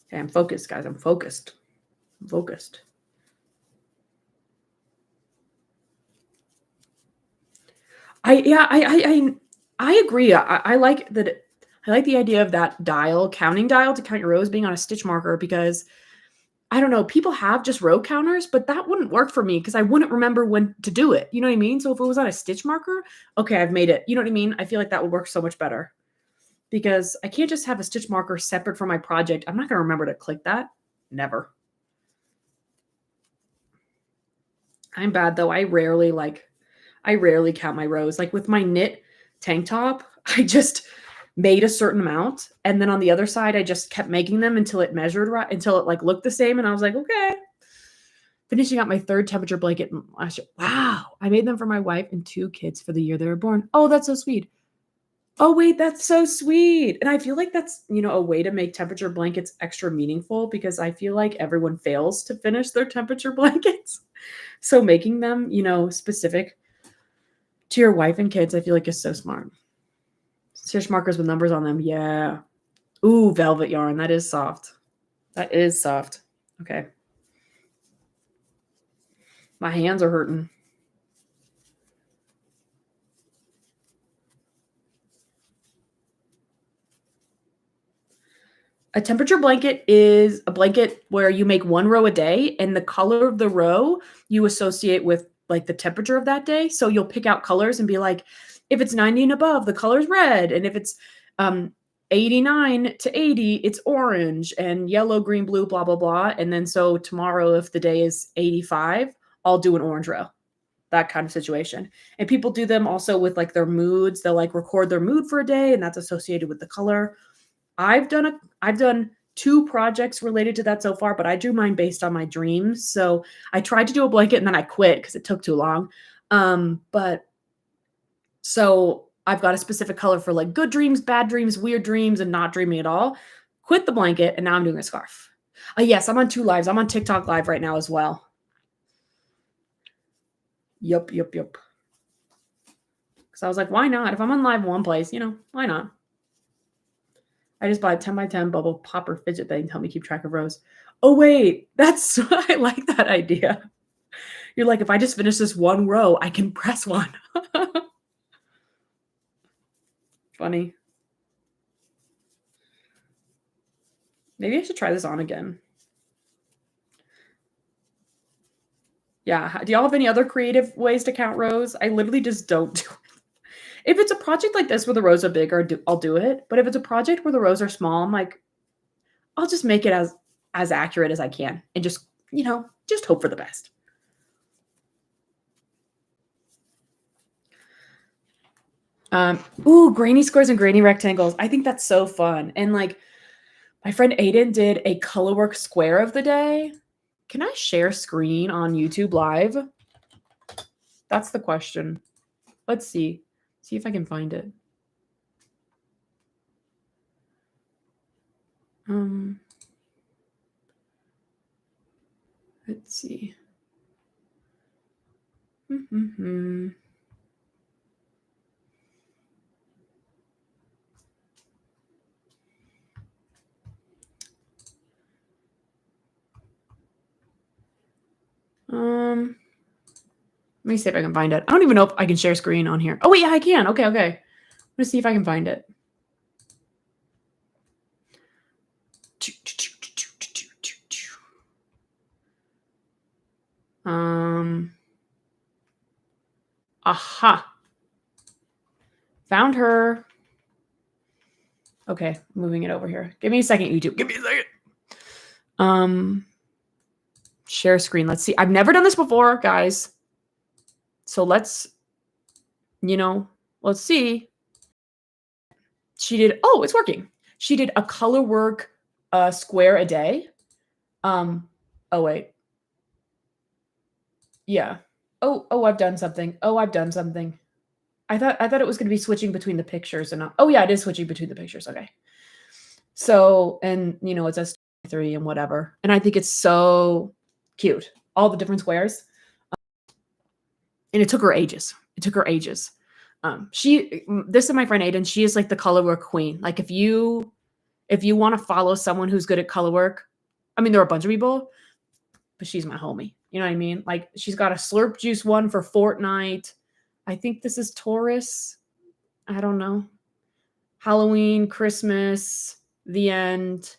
Okay, I'm focused, guys. I'm focused. I agree. I like that. I like the idea of that counting dial to count your rows being on a stitch marker, because I don't know, people have just row counters, but that wouldn't work for me because I wouldn't remember when to do it. You know what I mean? So if it was on a stitch marker, okay, I've made it. You know what I mean? I feel like that would work so much better, because I can't just have a stitch marker separate from my project. I'm not going to remember to click that. Never. I'm bad though. I rarely count my rows. Like with my knit tank top, I just made a certain amount, and then on the other side I just kept making them until it measured right, until it like looked the same, and I was like, okay. Finishing up my 3rd temperature blanket last year. Wow, I made them for my wife and 2 kids for the year they were born. Oh, that's so sweet. Oh wait, that's so sweet. And I feel like that's, a way to make temperature blankets extra meaningful, because I feel like everyone fails to finish their temperature blankets. So making them, specific to your wife and kids, I feel like is so smart. Stitch markers with numbers on them. Yeah. Ooh, velvet yarn. That is soft. Okay. My hands are hurting. A temperature blanket is a blanket where you make 1 row a day, and the color of the row you associate with like the temperature of that day. So you'll pick out colors and be like, if it's 90 and above, the color's red. And if it's 89 to 80, it's orange, and yellow, green, blue, blah, blah, blah. And then so tomorrow, if the day is 85, I'll do an orange row. That kind of situation. And people do them also with like their moods. They'll like record their mood for a day, and that's associated with the color. I've done 2 projects related to that so far, but I drew mine based on my dreams. So I tried to do a blanket and then I quit because it took too long. But so I've got a specific color for like good dreams, bad dreams, weird dreams, and not dreaming at all. Quit the blanket, and now I'm doing a scarf. Yes, I'm on 2 lives. I'm on TikTok live right now as well. Yup. Because I was like, why not? If I'm on live one place, why not? I just bought a 10 by 10 bubble popper fidget thing to help me keep track of rows. Oh, wait, I like that idea. You're like, if I just finish this 1 row, I can press one. Funny. Maybe I should try this on again. Yeah. Do y'all have any other creative ways to count rows? I literally just don't do it. If it's a project like this where the rows are big, I'll do it. But if it's a project where the rows are small, I'm like, I'll just make it as accurate as I can, and just hope for the best. Ooh, grainy squares and grainy rectangles. I think that's so fun. And like my friend Aiden did a colorwork square of the day. Can I share screen on YouTube Live? That's the question. Let's see. See if I can find it. Let's see. Let me see if I can find it. I don't even know if I can share screen on here. Oh, wait, yeah, I can. Okay. Let's see if I can find it. Aha. Found her. Okay, moving it over here. Give me a second, YouTube. Give me a second. Share screen. Let's see. I've never done this before, guys. So let's see. She did, oh, it's working. She did a color work square a day. Oh, wait. Yeah. Oh, I've done something. I thought it was going to be switching between the pictures and not. Oh, yeah, it is switching between the pictures. Okay. So, and it says 3 and whatever. And I think it's so cute. All the different squares. And it took her ages. This is my friend Aiden. She is like the color work queen. Like if you want to follow someone who's good at color work, I mean, there are a bunch of people, but she's my homie. You know what I mean? Like she's got a Slurp Juice one for Fortnite. I think this is Taurus. I don't know. Halloween, Christmas, the end.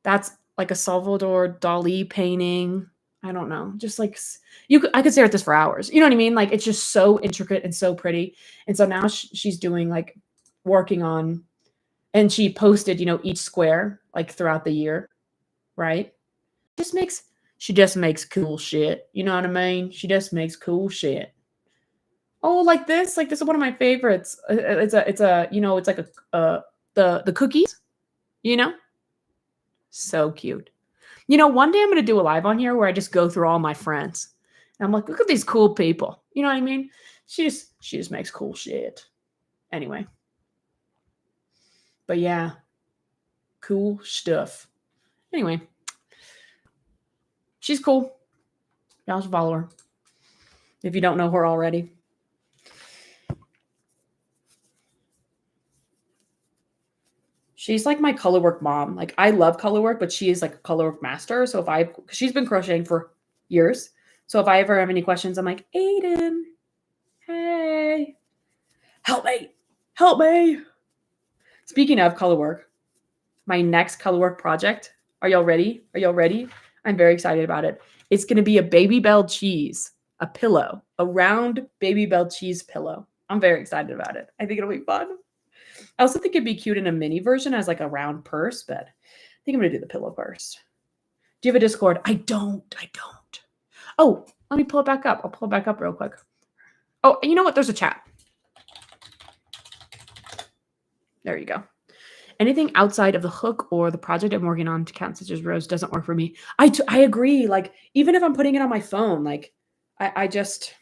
That's like a Salvador Dali painting. I don't know. Just like I could stare at this for hours. You know what I mean? Like it's just so intricate and so pretty. And so now she's doing like working on, and she posted, each square like throughout the year, right? She just makes cool shit. You know what I mean? She just makes cool shit. Oh, like this is one of my favorites. It's like the cookies, so cute. One day I'm going to do a live on here where I just go through all my friends. And I'm like, look at these cool people. You know what I mean? She just makes cool shit. Anyway. But yeah, cool stuff. Anyway. She's cool. Y'all should follow her if you don't know her already. She's like my color work mom. Like I love color work, but she is like a color work master. So she's been crocheting for years. So if I ever have any questions, I'm like, Aiden, hey, help me. Speaking of color work, my next color work project. Are y'all ready? I'm very excited about it. It's going to be a Baby Bell cheese, a pillow, a round Baby Bell cheese pillow. I'm very excited about it. I think it'll be fun. I also think it'd be cute in a mini version as like a round purse, but I think I'm going to do the pillow first. Do you have a Discord? I don't. Oh, let me pull it back up. I'll pull it back up real quick. Oh, you know what? There's a chat. There you go. Anything outside of the hook or the project I'm working on to count stitches rows doesn't work for me. I agree. Like even if I'm putting it on my phone, like I just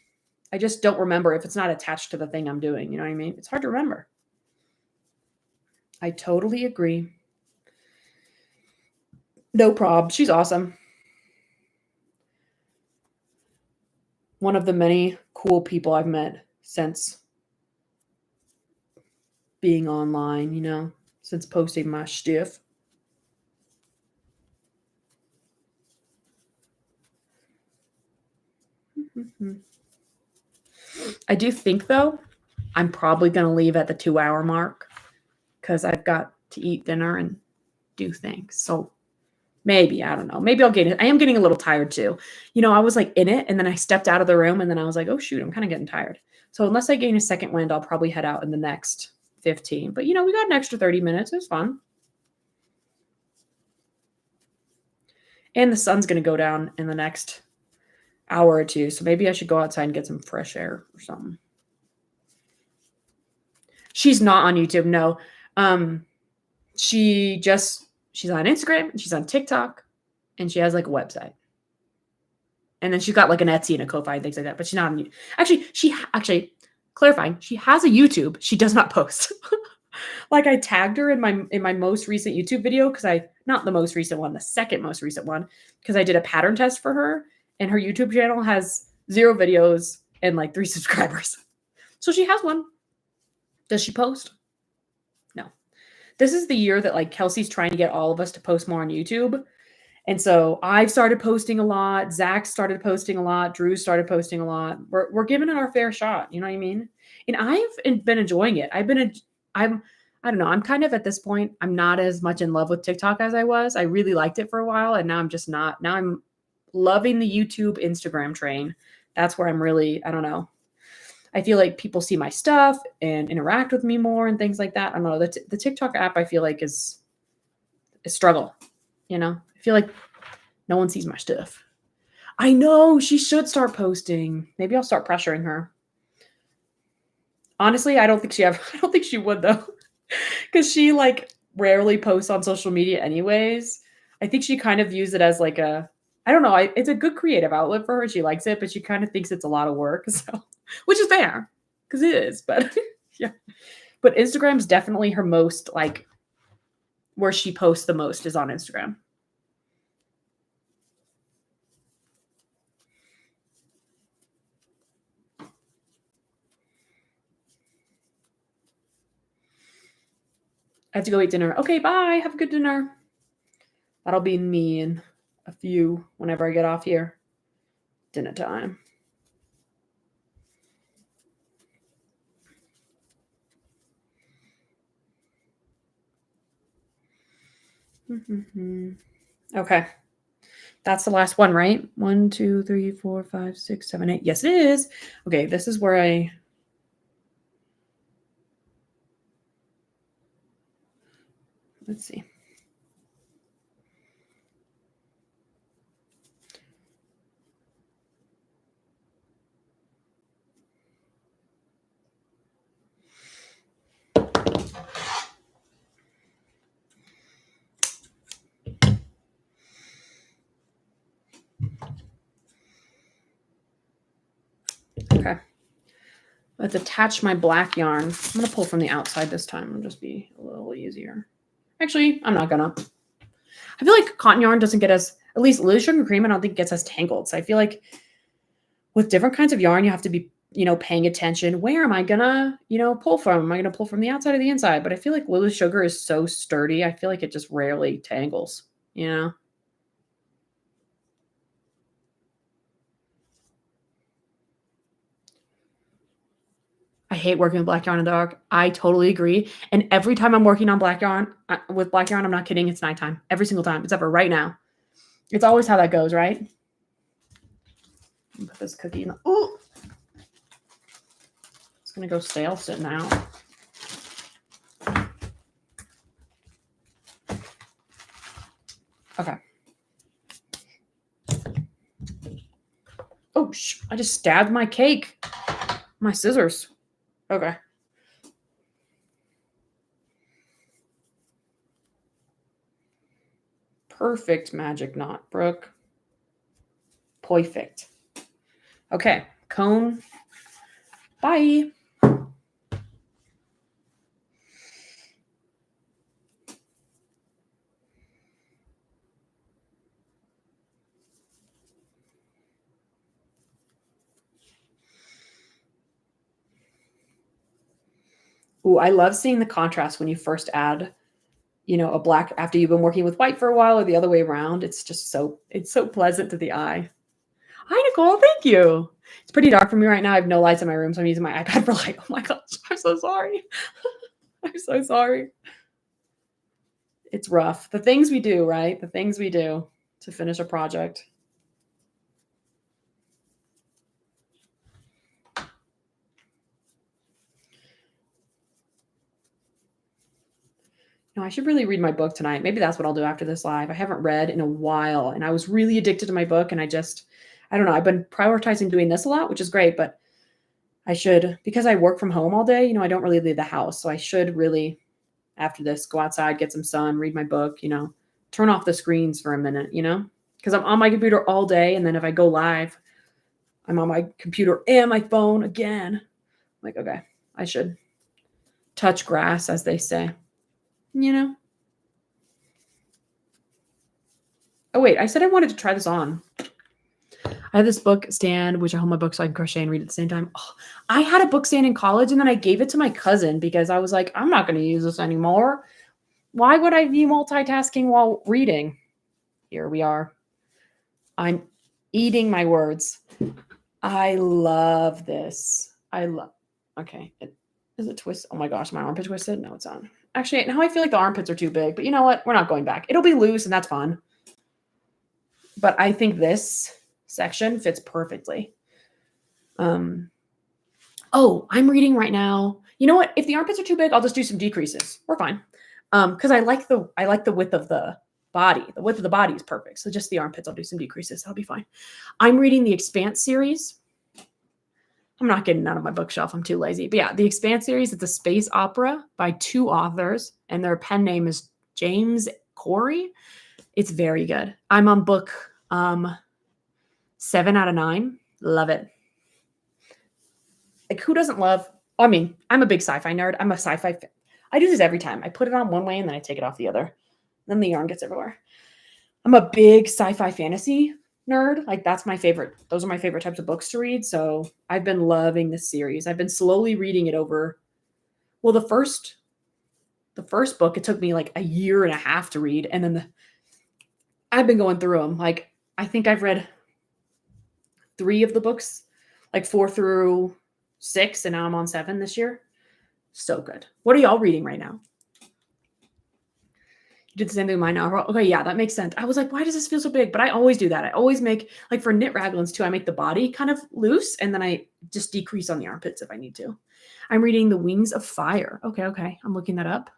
don't remember if it's not attached to the thing I'm doing. You know what I mean? It's hard to remember. I totally agree. No prob. She's awesome. One of the many cool people I've met since being online, since posting my stuff. I do think, though, I'm probably going to leave at the 2-hour mark because I've got to eat dinner and do things. So maybe, I don't know. Maybe I'll get it. I am getting a little tired, too. I was like in it, and then I stepped out of the room, and then I was like, oh, shoot, I'm kind of getting tired. So unless I gain a second wind, I'll probably head out in the next 15. But, we got an extra 30 minutes. It was fun. And the sun's going to go down in the next hour or two. So maybe I should go outside and get some fresh air or something. She's not on YouTube. No. She's on Instagram, and she's on TikTok, and she has like a website. And then she's got like an Etsy and a Ko-Fi and things like that. But she's not on. Actually, clarifying, she has a YouTube. She does not post. Like I tagged her in my most recent YouTube video because not the most recent one, the second most recent one, because I did a pattern test for her, and her YouTube channel has 0 videos and like 3 subscribers. So she has one. Does she post? No. This is the year that like Kelsey's trying to get all of us to post more on YouTube. And so I've started posting a lot. Zach started posting a lot. Drew started posting a lot. We're giving it our fair shot. You know what I mean? And I've been enjoying it. I don't know. I'm kind of at this point, I'm not as much in love with TikTok as I was. I really liked it for a while, and now I'm just not. Now I'm loving the YouTube, Instagram train. That's where I'm really, I don't know. I feel like people see my stuff and interact with me more and things like that. I don't know. The TikTok app I feel like is a struggle. You know, I feel like no one sees my stuff. I know she should start posting. Maybe I'll start pressuring her. Honestly, I don't think she would though. Because she like rarely posts on social media anyways. I think she kind of views it as like I don't know. It's a good creative outlet for her. She likes it, but she kind of thinks it's a lot of work. So, which is fair because it is. But yeah, but Instagram's definitely her most like where she posts the most is on Instagram. I have to go eat dinner. Okay, bye. Have a good dinner. That'll be me in a few whenever I get off here. Dinner time. Okay. That's the last one, right? 1, 2, 3, 4, 5, 6, 7, 8. Yes, it is. Okay, this is where let's see. Okay. Let's attach my black yarn. I'm going to pull from the outside this time. It'll just be a little easier. Actually, I'm not going to. I feel like cotton yarn doesn't get as, at least Liz Sugar Cream, I don't think gets as tangled. So I feel like with different kinds of yarn, you have to be, paying attention. Where am I going to, pull from? Am I going to pull from the outside or the inside? But I feel like Lulu Sugar is so sturdy. I feel like it just rarely tangles, I hate working with black yarn in the dark. I totally agree. And every time I'm working on black yarn, I'm not kidding. It's nighttime every single time, except for right now. It's always how that goes, right? Put this cookie in the, ooh. It's going to go stale sitting out. Okay. Oh, I just stabbed my cake. My scissors. Okay. Perfect magic knot, Brooke. Perfect. Okay, cone. Bye. Ooh, I love seeing the contrast when you first add, a black after you've been working with white for a while or the other way around. It's just it's so pleasant to the eye. Hi, Nicole. Thank you. It's pretty dark for me right now. I have no lights in my room, so I'm using my iPad for light. Oh my gosh. I'm so sorry. I'm so sorry. It's rough. The things we do, right? The things we do to finish a project. No, I should really read my book tonight. Maybe that's what I'll do after this live. I haven't read in a while, and I was really addicted to my book, and I don't know. I've been prioritizing doing this a lot, which is great, but I should, because I work from home all day, I don't really leave the house. So I should really, after this, go outside, get some sun, read my book, turn off the screens for a minute, because I'm on my computer all day. And then if I go live, I'm on my computer and my phone again. I'm like, okay, I should touch grass, as they say, you know? Oh, wait, I said I wanted to try this on. I have this book stand, which I hold my books so I can crochet and read at the same time. Oh, I had a book stand in college, and then I gave it to my cousin because I was like, I'm not going to use this anymore. Why would I be multitasking while reading? Here we are. I'm eating my words. I love this. Okay. Is it twist? Oh my gosh, my armpit twisted? No, it's on. Actually, now I feel like the armpits are too big, but you know what? We're not going back. It'll be loose and that's fun. But I think this section fits perfectly. Oh, I'm reading right now. You know what? If the armpits are too big, I'll just do some decreases. We're fine. Because I like the width of the body. The width of the body is perfect. So just the armpits, I'll do some decreases. I'll be fine. I'm reading the Expanse series. I'm not getting out of my bookshelf. I'm too lazy. But yeah, the Expanse series, it's a space opera by 2 authors, and their pen name is James Corey. It's very good. I'm on book 7 out of 9. Love it. Like, who doesn't love? I mean, I'm a big sci-fi nerd. I'm a sci-fi fan. I do this every time. I put it on one way and then I take it off the other. Then the yarn gets everywhere. I'm a big sci-fi fantasy nerd. Like, that's my favorite. Those are my favorite types of books to read. So I've been loving this series. I've been slowly reading it over. Well, the first book, it took me like a year and a half to read. And then I've been going through them. Like, I think I've read 3 of the books, like 4 through 6, and now I'm on 7 this year. So good. What are y'all reading right now? You did the same thing with mine now. Okay, yeah, that makes sense. I was like, why does this feel so big? But I always do that. I always make, like for knit raglans too, I make the body kind of loose, and then I just decrease on the armpits if I need to. I'm reading The Wings of Fire. Okay. I'm looking that up.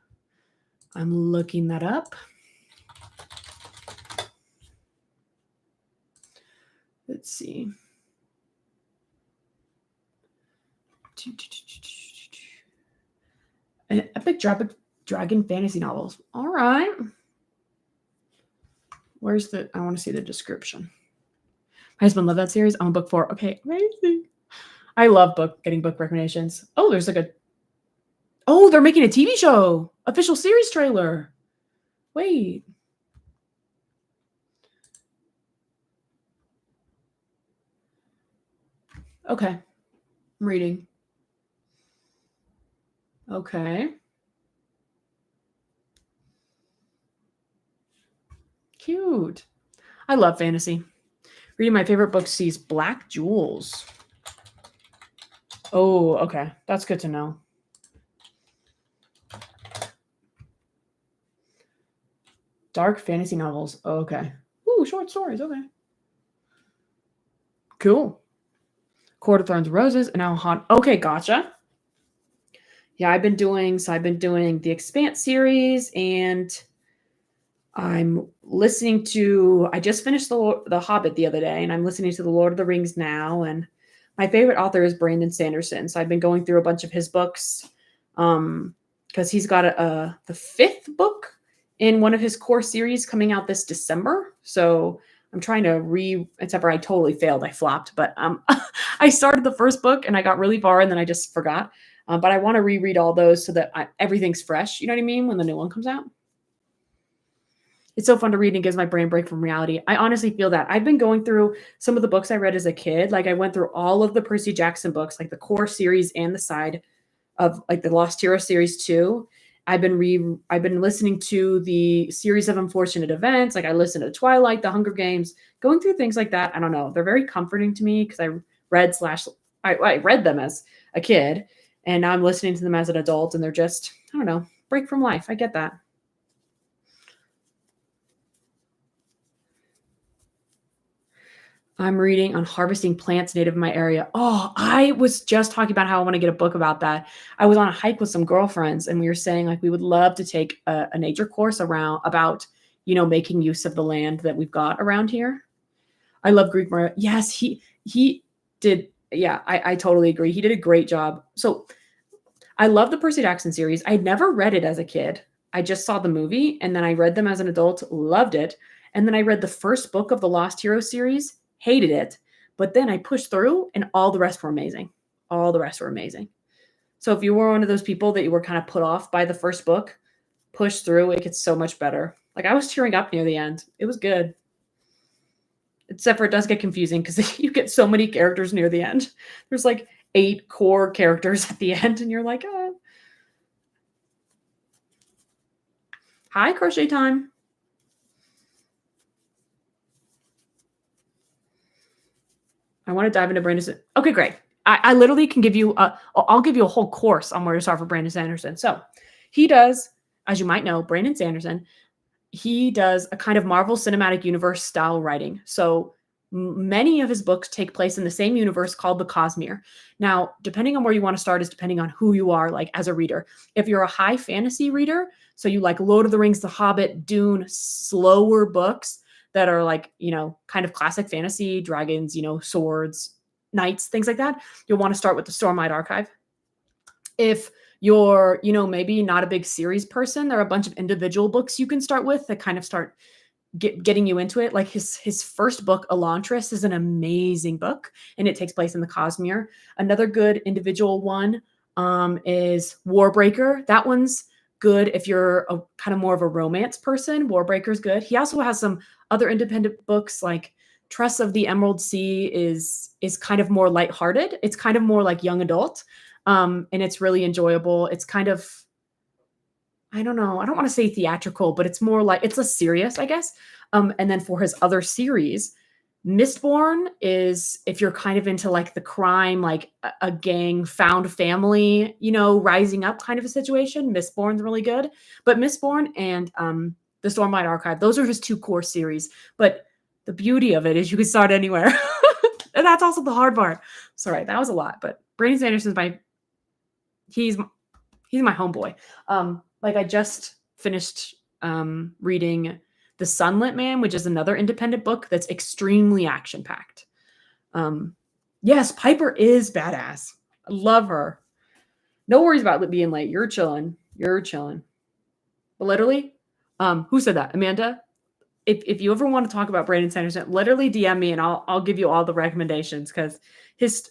Let's see. Epic Dragon fantasy novels. All right. I want to see the description. My husband loved that series. I'm on book 4. Okay, amazing. I love getting book recommendations. Oh, there's they're making a TV show. Official series trailer. Wait. Okay. I'm reading. Okay. Cute. I love fantasy. Reading my favorite book sees Black Jewels. Oh, okay. That's good to know. Dark fantasy novels. Oh, okay. Ooh, short stories. Okay. Cool. Court of Thorns and Roses, and now Haunt. Okay, gotcha. Yeah, I've been doing the Expanse series, and I'm listening to, I just finished the Hobbit the other day, and I'm listening to the Lord of the Rings now, and my favorite author is Brandon Sanderson, so I've been going through a bunch of his books, because he's got the 5th book in one of his core series coming out this December, so I'm trying to except for I totally failed. I flopped, but I started the first book and I got really far and then I just forgot. But I want to reread all those so that everything's fresh. You know what I mean? When the new one comes out. It's so fun to read and gives my brain a break from reality. I honestly feel that. I've been going through some of the books I read as a kid. Like I went through all of the Percy Jackson books, like the core series and the side of like the Lost Hero series too. I've been listening to the series of unfortunate events. Like I listened to Twilight, The Hunger Games, going through things like that. I don't know. They're very comforting to me because I read them as a kid, and now I'm listening to them as an adult, and they're just, I don't know, break from life. I get that. I'm reading on harvesting plants native in my area. Oh, I was just talking about how I want to get a book about that. I was on a hike with some girlfriends and we were saying like we would love to take a nature course about, making use of the land that we've got around here. I love Greek Murray. Yes, he did. Yeah, I totally agree. He did a great job. So I love the Percy Jackson series. I'd never read it as a kid. I just saw the movie and then I read them as an adult, loved it. And then I read the first book of the Lost Hero series, hated it, but then I pushed through and all the rest were amazing. All the rest were amazing. So if you were one of those people that you were kind of put off by the first book, push through, it gets so much better. Like I was tearing up near the end. It was good. Except for it does get confusing because you get so many characters near the end. There's like 8 core characters at the end, and you're like, oh. Hi, crochet time. I want to dive into Brandon. Okay, great. I literally can give you I'll give you a whole course on where to start for Brandon Sanderson. So he does, as you might know, Brandon Sanderson, he does a kind of Marvel Cinematic Universe style writing. So many of his books take place in the same universe called the Cosmere. Now, depending on where you want to start is depending on who you are, like as a reader. If you're a high fantasy reader, so you like Lord of the Rings, The Hobbit, Dune, slower books that are like, kind of classic fantasy, dragons, swords, knights, things like that, you'll want to start with the Stormlight Archive. If you're, maybe not a big series person, there are a bunch of individual books you can start with that kind of start getting you into it. Like his first book, Elantris, is an amazing book, and it takes place in the Cosmere. Another good individual one is Warbreaker. That one's good if you're a kind of more of a romance person. Warbreaker's good. He also has some other independent books like Tress of the Emerald Sea is kind of more lighthearted. It's kind of more like young adult. And it's really enjoyable. It's kind of, I don't know, I don't want to say theatrical, but it's more like, it's less serious, I guess. And then for his other series, Mistborn is if you're kind of into like the crime, like a gang found family, rising up kind of a situation. Mistborn's really good. But Mistborn and the Stormlight Archive, those are his 2 core series. But the beauty of it is you can start anywhere. And that's also the hard part. Sorry, that was a lot. But Brandon Sanderson's he's my homeboy. Like I just finished reading The Sunlit Man, which is another independent book that's extremely action-packed. Yes, Piper is badass. I love her. No worries about being late. You're chilling. You're chilling. But literally, who said that? Amanda? If you ever want to talk about Brandon Sanderson, literally DM me and I'll give you all the recommendations because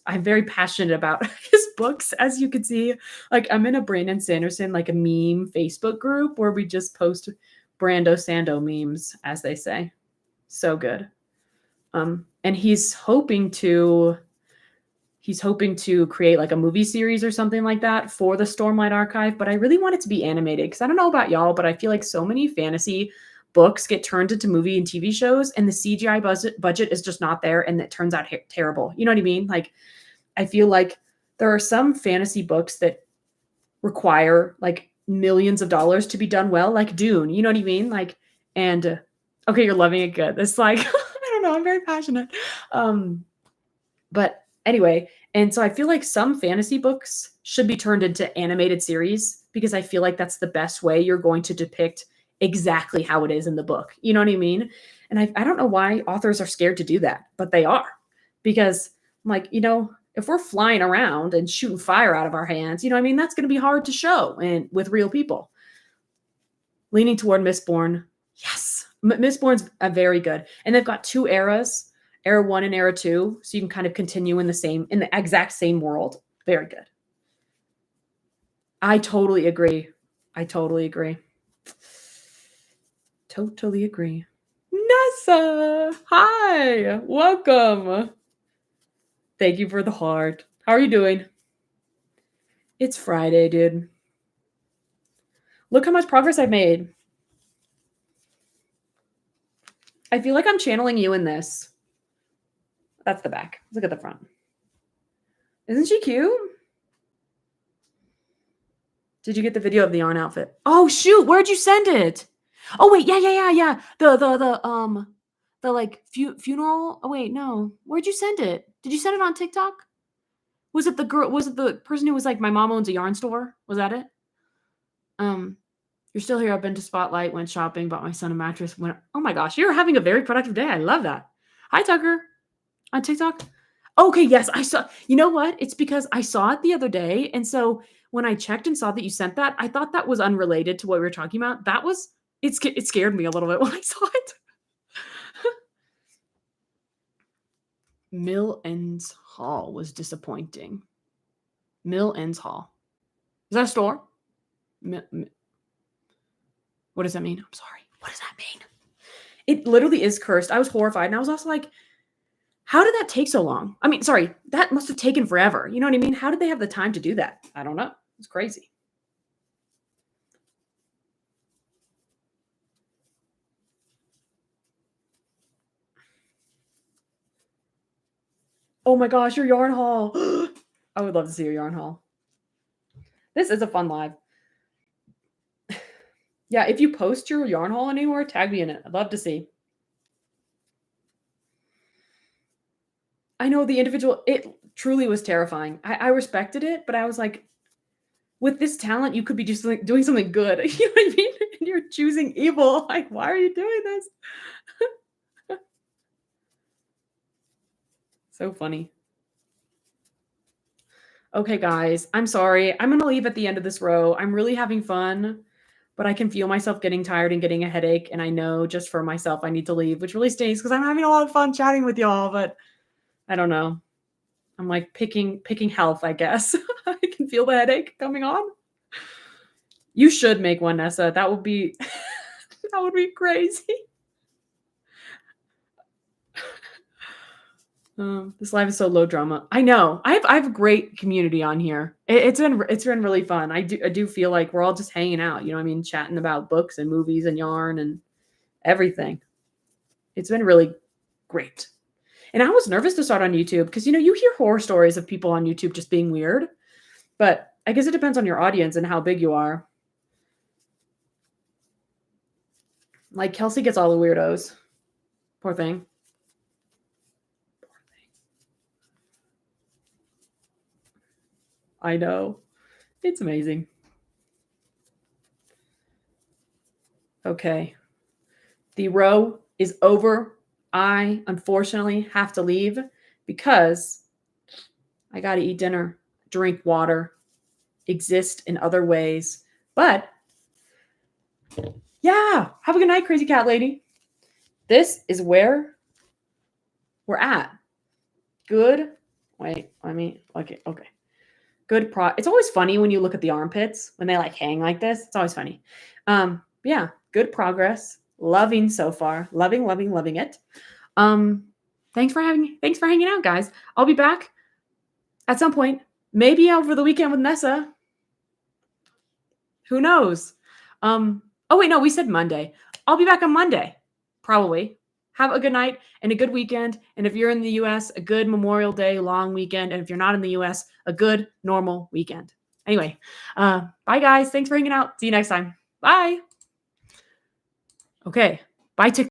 I'm very passionate about his books, as you can see. Like I'm in a Brandon Sanderson, like a meme Facebook group where we just post Brando Sando memes, as they say. So good. And he's hoping to create like a movie series or something like that for the Stormlight Archive, but I really want it to be animated because I don't know about y'all, but I feel like so many fantasy books get turned into movie and TV shows and the CGI budget is just not there and it turns out terrible. You know what I mean? Like, I feel like there are some fantasy books that require like millions of dollars to be done well, like Dune, you know what I mean? Like, and okay, you're loving it. Good. It's like, I don't know. I'm very passionate. But anyway, and so I feel like some fantasy books should be turned into animated series because I feel like that's the best way you're going to depict exactly how it is in the book. You know what I mean? And I don't know why authors are scared to do that, but they are. Because I'm like, if we're flying around and shooting fire out of our hands, you know what I mean? That's going to be hard to show and with real people. Leaning toward Mistborn. Yes. Mistborn's very good. And they've got 2 eras, era 1 and era 2. So you can kind of continue in the exact same world. Very good. I totally agree. Totally agree. Nessa, hi, welcome. Thank you for the heart. How are you doing? It's Friday, dude. Look how much progress I've made. I feel like I'm channeling you in this. That's the back. Look at the front. Isn't she cute? Did you get the video of the yarn outfit? Oh shoot, where'd you send it? Oh wait, yeah. The like funeral. Oh wait, no. Where'd you send it? Did you send it on TikTok? Was it the girl? Was it the person who was like, my mom owns a yarn store? Was that it? You're still here. I've been to Spotlight, went shopping, bought my son a mattress. Oh my gosh, you're having a very productive day. I love that. Hi, Tucker. On TikTok. Okay, yes, I saw. You know what? It's because I saw it the other day, and so when I checked and saw that you sent that, I thought that was unrelated to what we were talking about. It scared me a little bit when I saw it. Mill Ends Hall was disappointing. Mill Ends Hall. Is that a store? What does that mean? I'm sorry. What does that mean? It literally is cursed. I was horrified. And I was also like, how did that take so long? I mean, sorry, that must have taken forever. You know what I mean? How did they have the time to do that? I don't know. It's crazy. Oh my gosh, your yarn haul. I would love to see your yarn haul. This is a fun live. Yeah, if you post your yarn haul anywhere, tag me in it. I'd love to see. I know the individual, it truly was terrifying. I respected it, but I was like, with this talent, you could be just like doing something good. You know what I mean? And you're choosing evil. Like, why are you doing this? So funny. Okay, guys, I'm sorry. I'm going to leave at the end of this row. I'm really having fun, but I can feel myself getting tired and getting a headache. And I know just for myself, I need to leave, which really stinks because I'm having a lot of fun chatting with y'all, but I don't know. I'm like picking health, I guess. I can feel the headache coming on. You should make one, Nessa. That would be that would be crazy. This live is so low drama. I know. I have a great community on here. It's been really fun. I do feel like we're all just hanging out. You know what I mean? Chatting about books and movies and yarn and everything. It's been really great. And I was nervous to start on YouTube because, you know, you hear horror stories of people on YouTube just being weird. But I guess it depends on your audience and how big you are. Like Kelsey gets all the weirdos. Poor thing. I know. It's amazing. Okay. The row is over. I unfortunately have to leave because I got to eat dinner, drink water, exist in other ways. But yeah, have a good night, crazy cat lady. This is where we're at. Good. Wait, okay. Good it's always funny when you look at the armpits when they like hang like this. It's always funny. Yeah, good progress. Loving so far. Loving it. Thanks for hanging out, guys. I'll be back at some point. Maybe over the weekend with Nessa. Who knows? Oh wait, no, we said Monday. I'll be back on Monday. Probably. Have a good night and a good weekend. And if you're in the US, a good Memorial Day long weekend. And if you're not in the US, a good normal weekend. Anyway, bye guys. Thanks for hanging out. See you next time. Bye. Okay. Bye, TikTok.